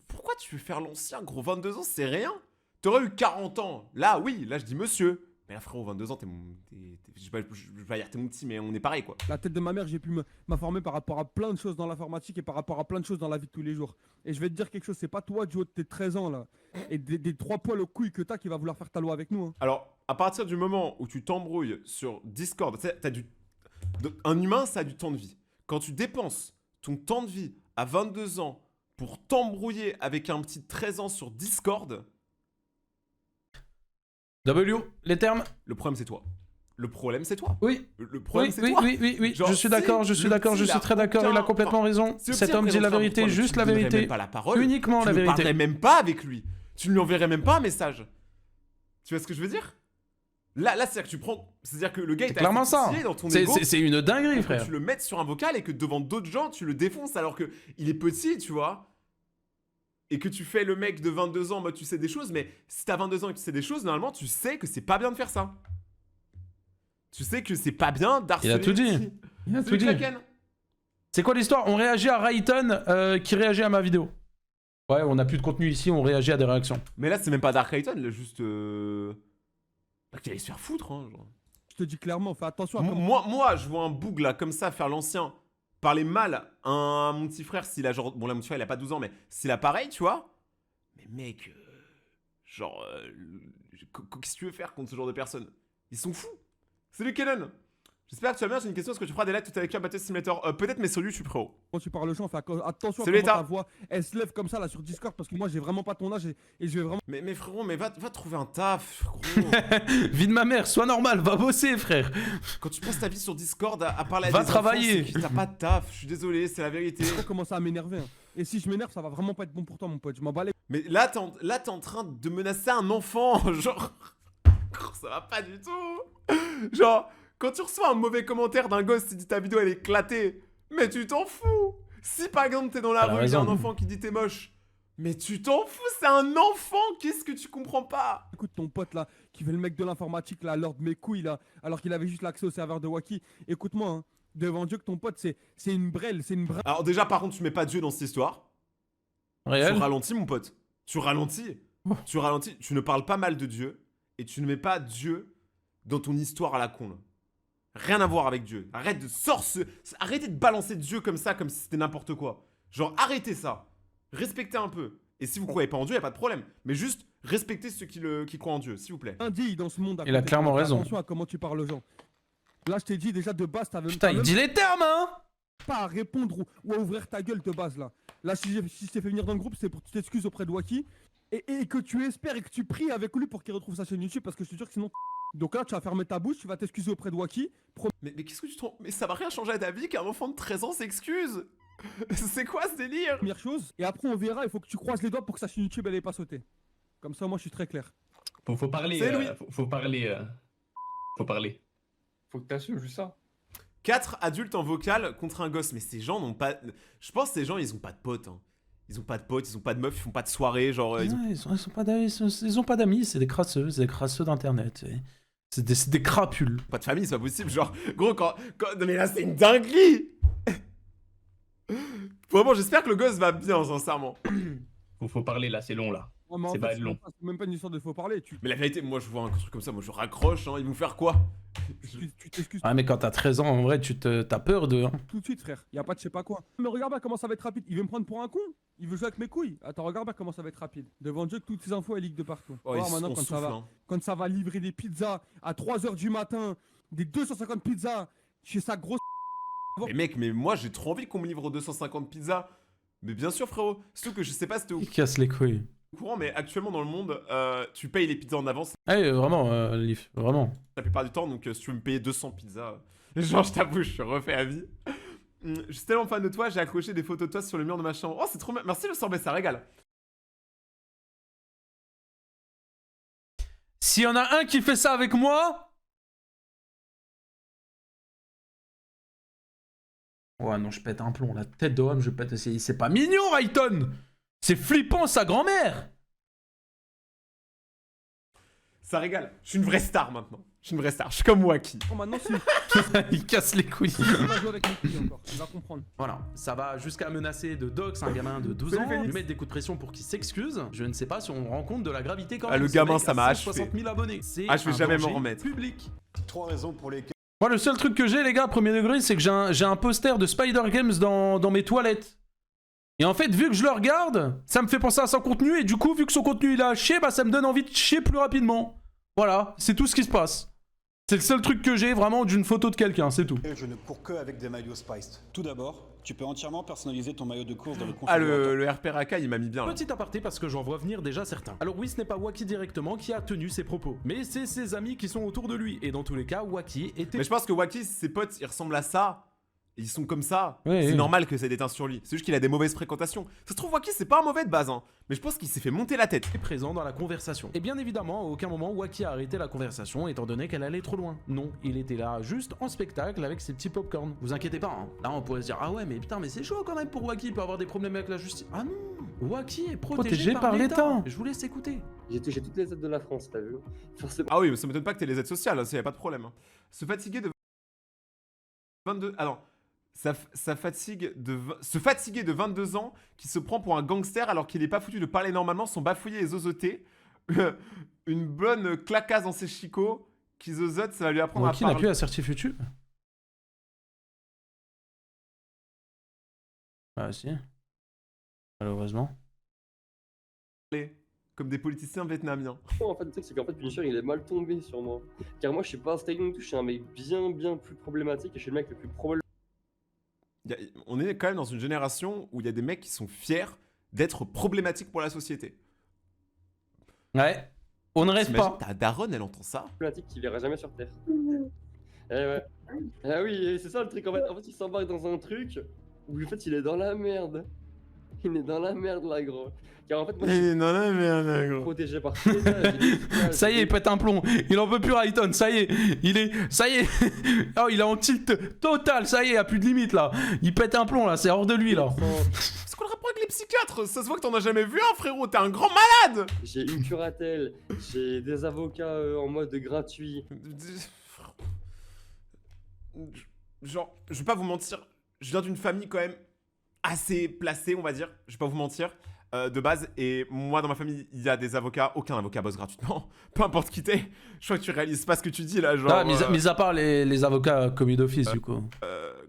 pourquoi tu veux faire l'ancien, gros? 22 ans, c'est rien. T'aurais eu 40 ans. Là, oui, là, je dis monsieur. Mais là, frérot, 22 ans, je vais pas dire t'es mon petit, mais on est pareil, quoi.
La tête de ma mère, j'ai pu m'informer par rapport à plein de choses dans l'informatique et par rapport à plein de choses dans la vie de tous les jours. Et je vais te dire quelque chose, c'est pas toi du haut de tes 13 ans là, et des 3 poils aux couilles que t'as qui va vouloir faire ta loi avec nous. Hein.
Alors, à partir du moment où tu t'embrouilles sur Discord, tu sais, un humain, ça a du temps de vie. Quand tu dépenses ton temps de vie à 22 ans pour t'embrouiller avec un petit 13 ans sur Discord,
W, les termes?
le problème, c'est toi. Le problème, c'est toi.
Oui.
Le problème,
Oui,
c'est
oui,
toi.
oui, oui, oui.
Genre,
je suis d'accord, je suis d'accord, je suis très d'accord. Il a complètement raison. Cet homme dit la vérité, juste la vérité.
Même pas la parole.
Uniquement la
Tu ne
vérité.
parlerais même pas avec lui. Tu ne lui enverrais même pas un message. Tu vois ce que je veux dire? Là, c'est-à-dire que tu prends. C'est-à-dire que le gars
C'est
est
clairement ça.
dans ton
C'est
ego.
c'est une dinguerie,
Que
frère.
tu le mettes sur un vocal et que devant d'autres gens, tu le défonces alors que il est petit, tu vois. Et que tu fais le mec de 22 ans en mode tu sais des choses, mais si t'as 22 ans et que tu sais des choses, normalement, tu sais que c'est pas bien de faire ça. Tu sais que c'est pas bien d'harceler.
Il a tout dit.
les petits.
Il a
Salut
tout dit.
Kraken.
C'est quoi l'histoire? On réagit à Rayton qui réagit à ma vidéo. Ouais, on a plus de contenu ici, on réagit à des réactions.
Mais là, c'est même pas Dark Rayton, là, juste. Bah, qu'il allait se faire foutre, hein. Genre.
Je te dis clairement, fais attention à
Moi, je vois un boug là, comme ça, faire l'ancien, parler mal à mon petit frère, s'il a genre. Bon, là, mon petit frère, il a pas 12 ans, mais s'il a pareil, tu vois. Mais mec, genre. Qu'est-ce que tu veux faire contre ce genre de personnes? Ils sont fous. Salut Kenan. J'espère que tu vas bien. J'ai une question. Est-ce que tu feras des lives tout avec un Battle Simulator? Peut-être, mais sur YouTube, frérot.
Quand tu parles aux gens, fais attention à
Salut,
comment
Eta.
ta voix, elle se lève comme ça là sur Discord parce que moi j'ai vraiment pas ton âge et je vais vraiment.
Mais frérot, mais va trouver un taf, gros.
Vie de ma mère, sois normal, va bosser, frère.
Quand tu passes ta vie sur Discord à parler à
Va
des
travailler.
enfants, c'est que t'as pas de taf. Je suis désolé, c'est la vérité.
Je vais commencer à m'énerver. Hein. Et si je m'énerve, ça va vraiment pas être bon pour toi, mon pote. Je m'en bats les.
Mais là, t'es en train de menacer un enfant. Genre. Ça va pas du tout. Genre, quand tu reçois un mauvais commentaire d'un gosse qui dit ta vidéo elle est éclatée, mais tu t'en fous. Si par exemple t'es dans la rue, il y a un enfant qui dit t'es moche, mais tu t'en fous, c'est un enfant. Qu'est-ce que tu comprends pas?
Écoute ton pote là, qui fait le mec de l'informatique là, l'ordre de mes couilles là, alors qu'il avait juste l'accès au serveur de Wacky. Écoute-moi, hein, devant Dieu que ton pote c'est une brêle, c'est une brêle.
Alors déjà par contre tu mets pas Dieu dans cette histoire.
Réel?
Tu ralentis mon pote. Tu ralentis. Tu ralentis. Tu ne parles pas mal de Dieu et tu ne mets pas Dieu dans ton histoire à la con là. Rien à voir avec Dieu. Arrête de arrêtez de balancer Dieu comme ça, comme si c'était n'importe quoi. Genre arrêtez ça. Respectez un peu. Et si vous croyez pas en Dieu, y a pas de problème. Mais juste respectez ceux qui croient en Dieu, s'il vous plaît.
Indigne dans ce monde. À
Il a
côté.
clairement
Fais
raison.
Attention à comment tu parles aux gens. Là je t'ai dit déjà de base, t'avais
Putain, il dit les termes, hein.
pas à répondre ou à ouvrir ta gueule de base là. Là si je t'ai fait venir dans le groupe, c'est pour que tu t'excuses auprès de Wacky et que tu espères et que tu pries avec lui pour qu'il retrouve sa chaîne YouTube parce que je te jure que sinon. Donc là tu vas fermer ta bouche, tu vas t'excuser auprès de Wacky.
Mais qu'est-ce que tu te rends... Mais ça va rien changer à ta vie qu'un enfant de 13 ans s'excuse. C'est quoi ce délire?
Première chose, et après on verra, il faut que tu croises les doigts pour que sa chaîne YouTube elle ait pas sauté. Comme ça moi je suis très clair.
Faut parler.
C'est Louis.
Faut parler. Faut parler.
Faut que t'assumes juste ça.
4 adultes en vocal contre un gosse. Mais ces gens n'ont pas... Je pense que ces gens, ils ont pas de potes. Hein. Ils ont pas de potes, ils ont pas de meufs, ils font pas de soirée, genre...
Ouais, ils ont pas d'amis, c'est des crasseux d'internet. C'est des crapules.
Pas de famille, c'est pas possible. Genre, gros, quand... Non mais là, c'est une dinguerie. Vraiment, j'espère que le gosse va bien, sincèrement.
Faut parler là, c'est long là.
Ouais, mais en
C'est
fait,
pas long.
c'est même pas une histoire de faut parler.
Mais la vérité, moi, je vois un truc comme ça, moi, je raccroche, hein. Ils vont faire quoi?
Tu t'excuses
Ouais, mais quand t'as 13 ans, en vrai, t'as peur de. Hein.
tout de suite, frère. Y a pas de je sais pas quoi. Mais regarde là comment ça va être rapide. Il veut me prendre pour un con. Il veut jouer avec mes couilles. Attends, regarde bien comment ça va être rapide. Devant Dieu que toutes ces infos elles leak de partout.
Oh,
Alors
ils-
maintenant
on souffle, hein.
quand ça va livrer des pizzas à 3h du matin, des 250 pizzas chez sa grosse.
Mais mec, mais moi j'ai trop envie qu'on me livre 250 pizzas. Mais bien sûr frérot. Surtout que je sais pas si t'es au
Il casse les couilles.
courant, mais actuellement dans le monde, tu payes les pizzas en avance
Eh, vraiment, Leaf, vraiment.
la plupart du temps. Donc si tu veux me payer 200 pizzas, genre je t'avoue, je suis refait à vie. Je suis tellement fan de toi, j'ai accroché des photos de toi sur le mur de ma chambre. Oh c'est trop bien. Merci le sorbet, ça régale.
S'il y en a un qui fait ça avec moi... Ouais, non, je pète un plomb. La tête de homme, je pète... C'est pas mignon, Rayton. C'est flippant, sa grand-mère.
Ça régale. Je suis une vraie star maintenant. Je suis une vraie star. Je suis comme Wacky.
Oh, maintenant si.
Il casse les couilles.
Il va jouer avec mes couilles encore. Il va comprendre.
Voilà, ça va jusqu'à menacer de dox un gamin de 12 ans, lui mettre des coups de pression pour qu'il s'excuse. Je ne sais pas si on rend compte de la gravité quand même.
Le
Ce
gamin,
mec
ça
a
m'a
160 000 abonnés. C'est
Ah, je vais
un
jamais m'en
danger
remettre.
Public.
3 raisons pour lesquelles.
Moi, le seul truc que j'ai, les gars, premier degré, c'est que j'ai un poster de Spider Games dans mes toilettes. Et en fait, vu que je le regarde, ça me fait penser à son contenu, et du coup, vu que son contenu il a à chier, bah ça me donne envie de chier plus rapidement. Voilà, c'est tout ce qui se passe. C'est le seul truc que j'ai vraiment d'une photo de quelqu'un, c'est tout.
Je ne cours que avec des maillots Spiced. Tout d'abord, tu peux entièrement personnaliser ton maillot de course dans le
Ah
configurateur.
le RP Raka il m'a mis bien là.
Petit aparté parce que j'en vois venir déjà certains. Alors oui, ce n'est pas Wacky directement qui a tenu ses propos, mais c'est ses amis qui sont autour de lui. Et dans tous les cas, Wacky était...
Mais je pense que Wacky, ses potes, ils ressemblent à ça. Ils sont comme ça.
Oui,
c'est
oui.
normal que ça déteint sur lui. C'est juste qu'il a des mauvaises fréquentations. Ça se trouve, Wacky, c'est pas un mauvais de base, hein. Mais je pense qu'il s'est fait monter la tête.
présent dans la conversation. Et bien évidemment, à aucun moment, Wacky a arrêté la conversation étant donné qu'elle allait trop loin. Non, il était là juste en spectacle avec ses petits popcorn. Vous inquiétez pas, hein. Là on pourrait se dire, ah ouais, mais putain, mais c'est chaud quand même pour Wacky, il peut avoir des problèmes avec la justice. Ah non, Wacky est protégé par l'État. Je vous laisse écouter.
J'ai toutes les aides de la France, t'as vu? Forcément.
Ah oui, mais ça m'étonne pas que t'aies les aides sociales, hein, ça y a pas de problème. Hein. Se fatiguer de 22... Ah non. Se fatiguer de 22 ans qui se prend pour un gangster alors qu'il est pas foutu de parler normalement sans bafouiller et zozoter. Une bonne clacasse dans ses chicots qui zozote, ça va lui apprendre
Wacky
à
n'a
parler.
plus la certif YouTube. Ah si. Malheureusement.
Comme des politiciens vietnamiens.
En fait, le truc, c'est qu'en fait, Punisher, il est mal tombé sur moi. Car moi, je suis pas un styling, je suis un mec bien plus problématique et je suis le mec le plus problématique.
On est quand même dans une génération où il y a des mecs qui sont fiers d'être problématiques pour la société.
Ouais. On ne reste pas.
Ta daronne, elle entend ça.
Qui verra jamais sur Terre. Eh ouais. Ah oui, c'est ça le truc en fait. En fait, il s'embarque dans un truc où en fait, il est dans la merde. Il est dans la merde là, gros. Car en fait, moi, je suis
Non, non, mais gros.
protégé par tout l'État, j'ai des images,
Ça y est, il pète un plomb. Il en peut plus, Rayton. Ça y est. Il est. Ça y est. Oh, il est en tilt total. Ça y est, il n'y a plus de limite là. Il pète un plomb là. C'est hors de lui là.
C'est quoi le rapport avec les psychiatres? Ça se voit que t'en as jamais vu un, frérot. T'es un grand malade.
J'ai une curatelle, j'ai des avocats en mode gratuit.
Genre, je vais pas vous mentir. Je viens d'une famille quand même assez placée, on va dire. Je vais pas vous mentir. De base, et moi dans ma famille il y a des avocats, aucun avocat bosse gratuitement, peu importe qui t'es. Je crois que tu réalises pas ce que tu dis là, genre.
Ah, mis à part les avocats commis d'office du coup.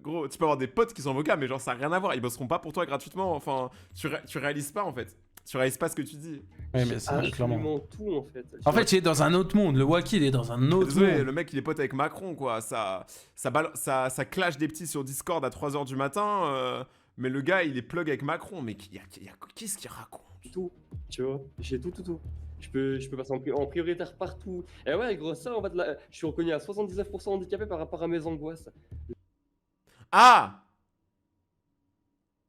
Gros, tu peux avoir des potes qui sont avocats, mais genre ça a rien à voir, ils bosseront pas pour toi gratuitement, enfin, tu réalises pas en fait. Tu réalises pas ce que tu dis.
Oui, mais c'est clairement.
Tout en fait.
En fait, il est dans un autre monde. Le Wacky, il est dans un autre
Désolé,
monde.
le mec il est pote avec Macron quoi, ça clash des petits sur Discord à 3h du matin. Mais le gars, il est plug avec Macron. Mais qu'est-ce qu'il raconte?
Tout, tu vois. J'ai tout. Je peux passer en prioritaire partout. Et ouais, gros, ça, en fait, là, je suis reconnu à 79% handicapé par rapport à mes angoisses.
Ah!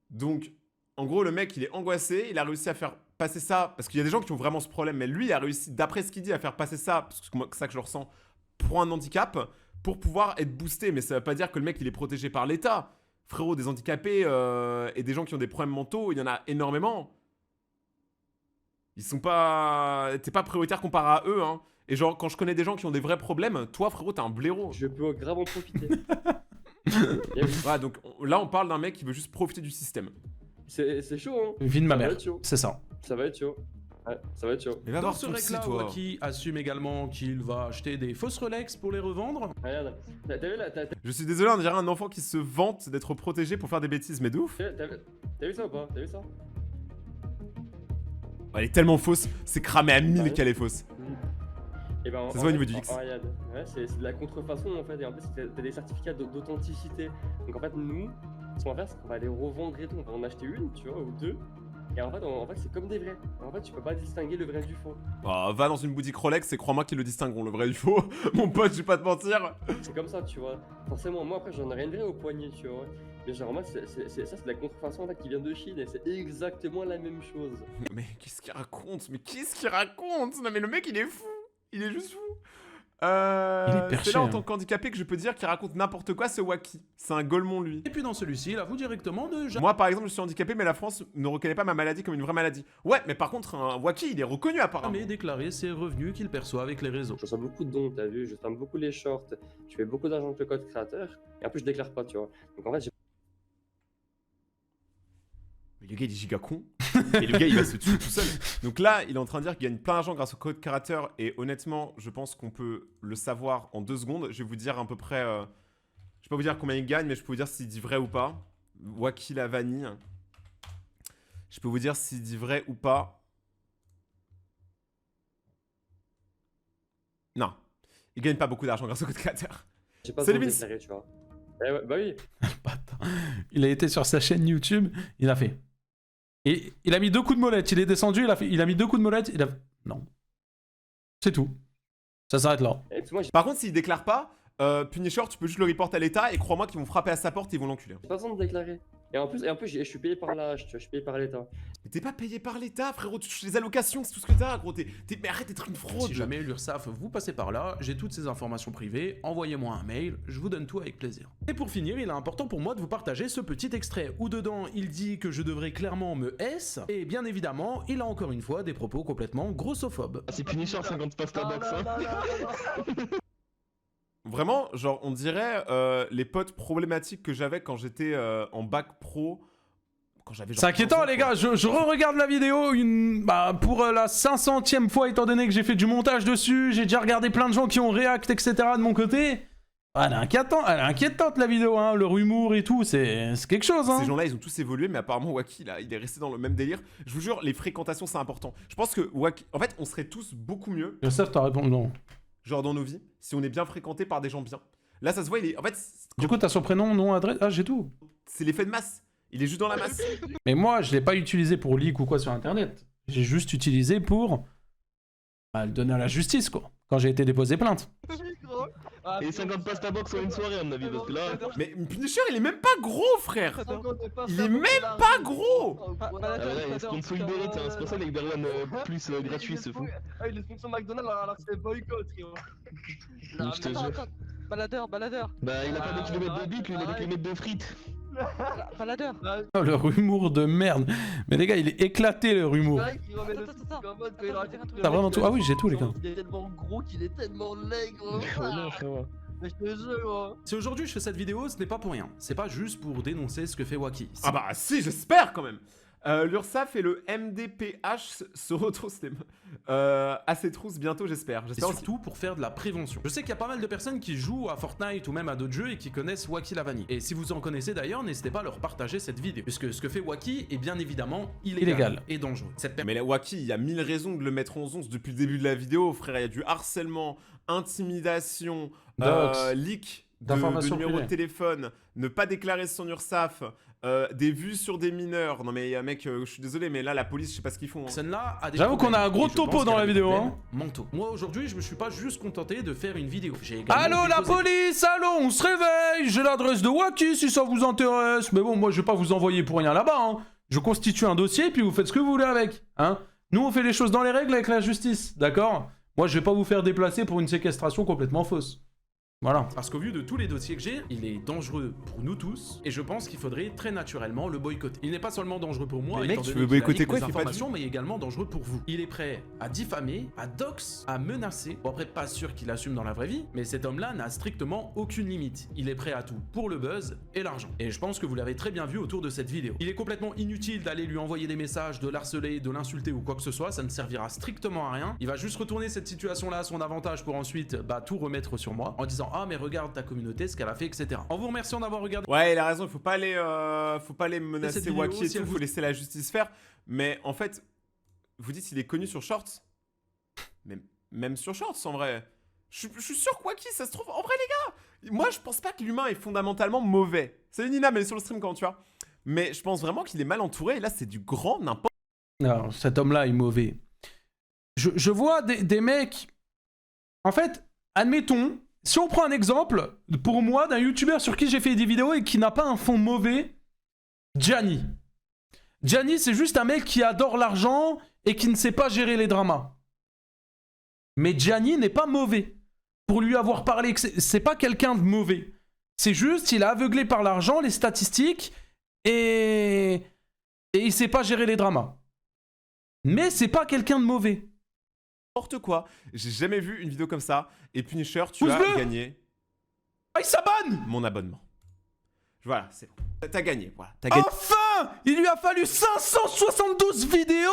Donc, en gros, le mec, il est angoissé. Il a réussi à faire passer ça. Parce qu'il y a des gens qui ont vraiment ce problème. Mais lui, il a réussi, d'après ce qu'il dit, à faire passer ça. Parce que c'est ça que je le ressens. Pour un handicap. Pour pouvoir être boosté. Mais ça veut pas dire que le mec, il est protégé par l'État. Frérot, des handicapés et des gens qui ont des problèmes mentaux, il y en a énormément. Ils sont pas... T'es pas prioritaire comparé à eux, hein. Et genre, quand je connais des gens qui ont des vrais problèmes, toi, frérot, t'es un blaireau.
Je peux grave en profiter.
Ouais, donc là, on parle d'un mec qui veut juste profiter du système.
C'est chaud, hein.
Vie de ma
Ça va
mère.
être chaud.
C'est ça.
Ça va être chaud. Ouais, ça va être chaud.
Mais va
Dans
voir
ce
ton psy,
règle-là,
toi.
Wacky assume également qu'il va acheter des fausses Rolex pour les revendre.
Regarde, t'as vu là,
Je suis désolé, on dirait un enfant qui se vante d'être protégé pour faire des bêtises, mais de ouf.
t'as vu ça ou pas? T'as vu ça?
Elle est tellement fausse, c'est cramé à 1000 qu'elle est fausse.
Et ben,
Ça se voit au niveau du X.
Regarde, ouais, c'est de la contrefaçon en fait, et en plus t'as des certificats d'authenticité. Donc en fait nous, ce qu'on va faire c'est qu'on va les revendre et tout, on va en acheter une, tu vois, ou deux. Et en fait c'est comme des vrais. En fait tu peux pas distinguer le vrai du faux.
Oh, va dans une boutique Rolex et crois-moi qu'ils le distingueront, le vrai du faux. Mon pote, je vais pas te mentir.
C'est comme ça, tu vois. Forcément, moi après j'en ai rien de vrai au poignet, tu vois. Mais genre moi ça c'est de la contrefaçon en fait qui vient de Chine et c'est exactement la même chose.
Mais qu'est-ce qu'il raconte? Mais qu'est-ce qu'il raconte? Non mais le mec il est fou. Il est juste fou. C'est là en tant qu'handicapé que je peux dire qu'il raconte n'importe quoi, ce Wacky. C'est un golemon lui.
Et puis dans celui-ci, il avoue directement de...
Moi par exemple je suis handicapé mais la France ne reconnaît pas ma maladie comme une vraie maladie. Ouais mais par contre un Wacky il est reconnu apparemment.
Mais déclarer ses revenus qu'il perçoit avec les réseaux.
Je reçois beaucoup de dons, t'as vu, je ferme beaucoup les shorts, je fais beaucoup d'argent avec le code créateur, et en plus je déclare pas, tu vois. Donc en fait j'ai...
Mais le gars il est giga con. Et le gars il va se tuer tout seul. Donc là il est en train de dire qu'il gagne plein d'argent grâce au code créateur. Et honnêtement je pense qu'on peut le savoir en 2 secondes. Je vais vous dire à peu près... je vais pas vous dire combien il gagne mais je peux vous dire s'il dit vrai ou pas. Wacky la vanille. Je peux vous dire s'il dit vrai ou pas. Non. Il gagne pas beaucoup d'argent grâce au code créateur.
J'ai pas
Salut
besoin de déclarer, tu vois. Eh ouais, bah oui.
Il a été sur sa chaîne YouTube, il a fait... Et il a mis 2 coups de molette, il est descendu, il a mis 2 coups de molette, il a... Non. C'est tout. Ça s'arrête là.
Par contre, s'il déclare pas, Punisher, tu peux juste le report à l'État et crois-moi qu'ils vont frapper à sa porte et ils vont l'enculer.
J'ai pas besoin de déclarer. Et en plus je suis payé par l'âge, tu vois, je suis payé par l'État.
Mais t'es pas payé par l'État, frérot, tu touches les allocations, c'est tout ce que t'as, gros. Mais arrête d'être une fraude.
Si jamais l'URSSAF vous passez par là, j'ai toutes ces informations privées, envoyez-moi un mail, je vous donne tout avec plaisir. Et pour finir, il est important pour moi de vous partager ce petit extrait où dedans il dit que je devrais clairement me S, et bien évidemment, il a encore une fois des propos complètement grossophobes.
C'est Punisher 50 pasta box, hein.
Vraiment, genre, on dirait les potes problématiques que j'avais quand j'étais en bac pro.
C'est inquiétant les gars, je re-regarde la vidéo pour la 500e fois étant donné que j'ai fait du montage dessus, j'ai déjà regardé plein de gens qui ont react etc de mon côté. Elle est inquiétante la vidéo, hein, leur humour et tout, c'est quelque chose. Hein.
Ces gens-là ils ont tous évolué mais apparemment Wacky là, il est resté dans le même délire. Je vous jure, les fréquentations c'est important. Je pense que Wacky, en fait on serait tous beaucoup mieux.
Joseph t'as répondu non.
Genre dans nos vies, si on est bien fréquenté par des gens bien. Là ça se voit, il est... En fait...
Du coup t'as son prénom, nom, adresse, ah j'ai tout.
C'est l'effet de masse. Il est juste dans la masse.
Mais moi, je l'ai pas utilisé pour leak ou quoi sur internet. J'ai juste utilisé pour le donner à la justice, quoi. Quand j'ai été déposé plainte.
Et 50 pasta box en une soirée, à mon avis, parce que là.
Mais Punisher, il est même pas gros, frère. Il est même pas gros.
Ah bah là, il est sponsor Uber Eats, c'est pour ça les Uber One plus gratuit, c'est fou.
Ah, il est sponsor McDonald's alors c'est boycott, frérot.
Je te jure.
Baladeur.
Bah, il a pas des kilomètres de bite, lui, il a des kilomètres de frites.
Baladeur.
Oh, leur humour de merde. Mais les gars, il est éclaté leur humour. T'as vraiment tout? Ah oui, j'ai tout les gars.
Il est tellement gros qu'il est tellement laid, gros.
Non, frérot.
Mais je te jure, gros.
Si aujourd'hui je fais cette vidéo, ce n'est pas pour rien. C'est pas juste pour dénoncer ce que fait Wacky.
Ah bah si, j'espère quand même. L'URSSAF et le MDPH se retrouvent à ces trousses bientôt, j'espère.
Et surtout pour faire de la prévention. Je sais qu'il y a pas mal de personnes qui jouent à Fortnite ou même à d'autres jeux et qui connaissent Wacky la vanille. Et si vous en connaissez d'ailleurs, n'hésitez pas à leur partager cette vidéo. Puisque ce que fait Wacky est bien évidemment illégal et dangereux.
Mais la Wacky, il y a 1000 raisons de le mettre en 11 depuis le début de la vidéo, frère. Il y a du harcèlement, intimidation, leak de numéro de téléphone, ne pas déclarer son URSSAF, des vues sur des mineurs. Non mais mec, je suis désolé, mais là la police, je sais pas ce qu'ils font.
Hein. J'avoue qu'on a un gros topo dans la vidéo. Hein. Manteau. Moi aujourd'hui, je me suis pas juste contenté de faire une vidéo. Allô la police, allô, on se réveille. J'ai l'adresse de Wacky si ça vous intéresse. Mais bon, moi je vais pas vous envoyer pour rien là-bas. Hein. Je constitue un dossier puis vous faites ce que vous voulez avec. Hein. Nous on fait les choses dans les règles avec la justice, d'accord? Moi je vais pas vous faire déplacer pour une séquestration complètement fausse. Voilà. Parce qu'au vu de tous les dossiers que j'ai, il est dangereux pour nous tous, et je pense qu'il faudrait très naturellement le boycotter. Il n'est pas seulement dangereux pour moi,
mais mec, tu veux boycotter quoi,
informations, mais également dangereux pour vous. Il est prêt à diffamer, à dox, à menacer. Bon après, pas sûr qu'il assume dans la vraie vie, mais cet homme-là n'a strictement aucune limite. Il est prêt à tout pour le buzz et l'argent. Et je pense que vous l'avez très bien vu autour de cette vidéo. Il est complètement inutile d'aller lui envoyer des messages, de l'harceler, de l'insulter ou quoi que ce soit, ça ne servira strictement à rien. Il va juste retourner cette situation-là à son avantage pour ensuite tout remettre sur moi en disant ah mais regarde ta communauté, ce qu'elle a fait, etc. En vous remerciant d'avoir regardé.
Ouais, il a raison, il faut pas aller menacer Wacky et tout, faut laisser la justice faire. Mais en fait, Vous dites qu'il est connu sur Shorts? Mais même sur Shorts, en vrai. Je suis sûr, quoi qu'il, ça se trouve... En vrai, les gars, moi, je pense pas que l'humain est fondamentalement mauvais. Salut Nina, mais sur le stream, comment tu vas? Mais je pense vraiment qu'il est mal entouré, et là, c'est du grand n'importe...
Non, cet homme-là est mauvais. Je vois des mecs... En fait, admettons, si on prend un exemple, pour moi, d'un youtubeur sur qui j'ai fait des vidéos et qui n'a pas un fond mauvais, Gianni. Gianni, c'est juste un mec qui adore l'argent et qui ne sait pas gérer les dramas. Mais Gianni n'est pas mauvais. Pour lui avoir parlé, c'est pas quelqu'un de mauvais. C'est juste, il est aveuglé par l'argent, les statistiques, et il sait pas gérer les dramas. Mais c'est pas quelqu'un de mauvais.
N'importe quoi. J'ai jamais vu une vidéo comme ça. Et Punisher, tu as gagné.
Ah, il s'abonne!
Mon abonnement. Voilà, c'est bon. T'as gagné, voilà. T'as gagné.
Enfin! Il lui a fallu 572 vidéos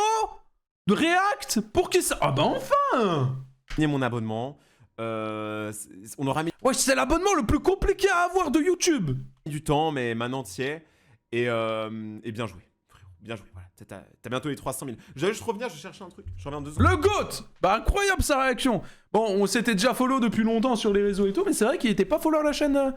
de React pour qu'il... Ah bah enfin!
Gagné mon abonnement. On aura mis...
Ouais, c'est l'abonnement le plus compliqué à avoir de YouTube.
Du temps, mais maintenant t'y es. Et bien joué. Bien joué, voilà. T'as bientôt les 300 000. Je vais juste revenir, je cherche un truc. Je reviens en 2 secondes.
Le GOAT! Bah incroyable sa réaction. Bon, on s'était déjà follow depuis longtemps sur les réseaux et tout, mais c'est vrai qu'il était pas follow à la chaîne...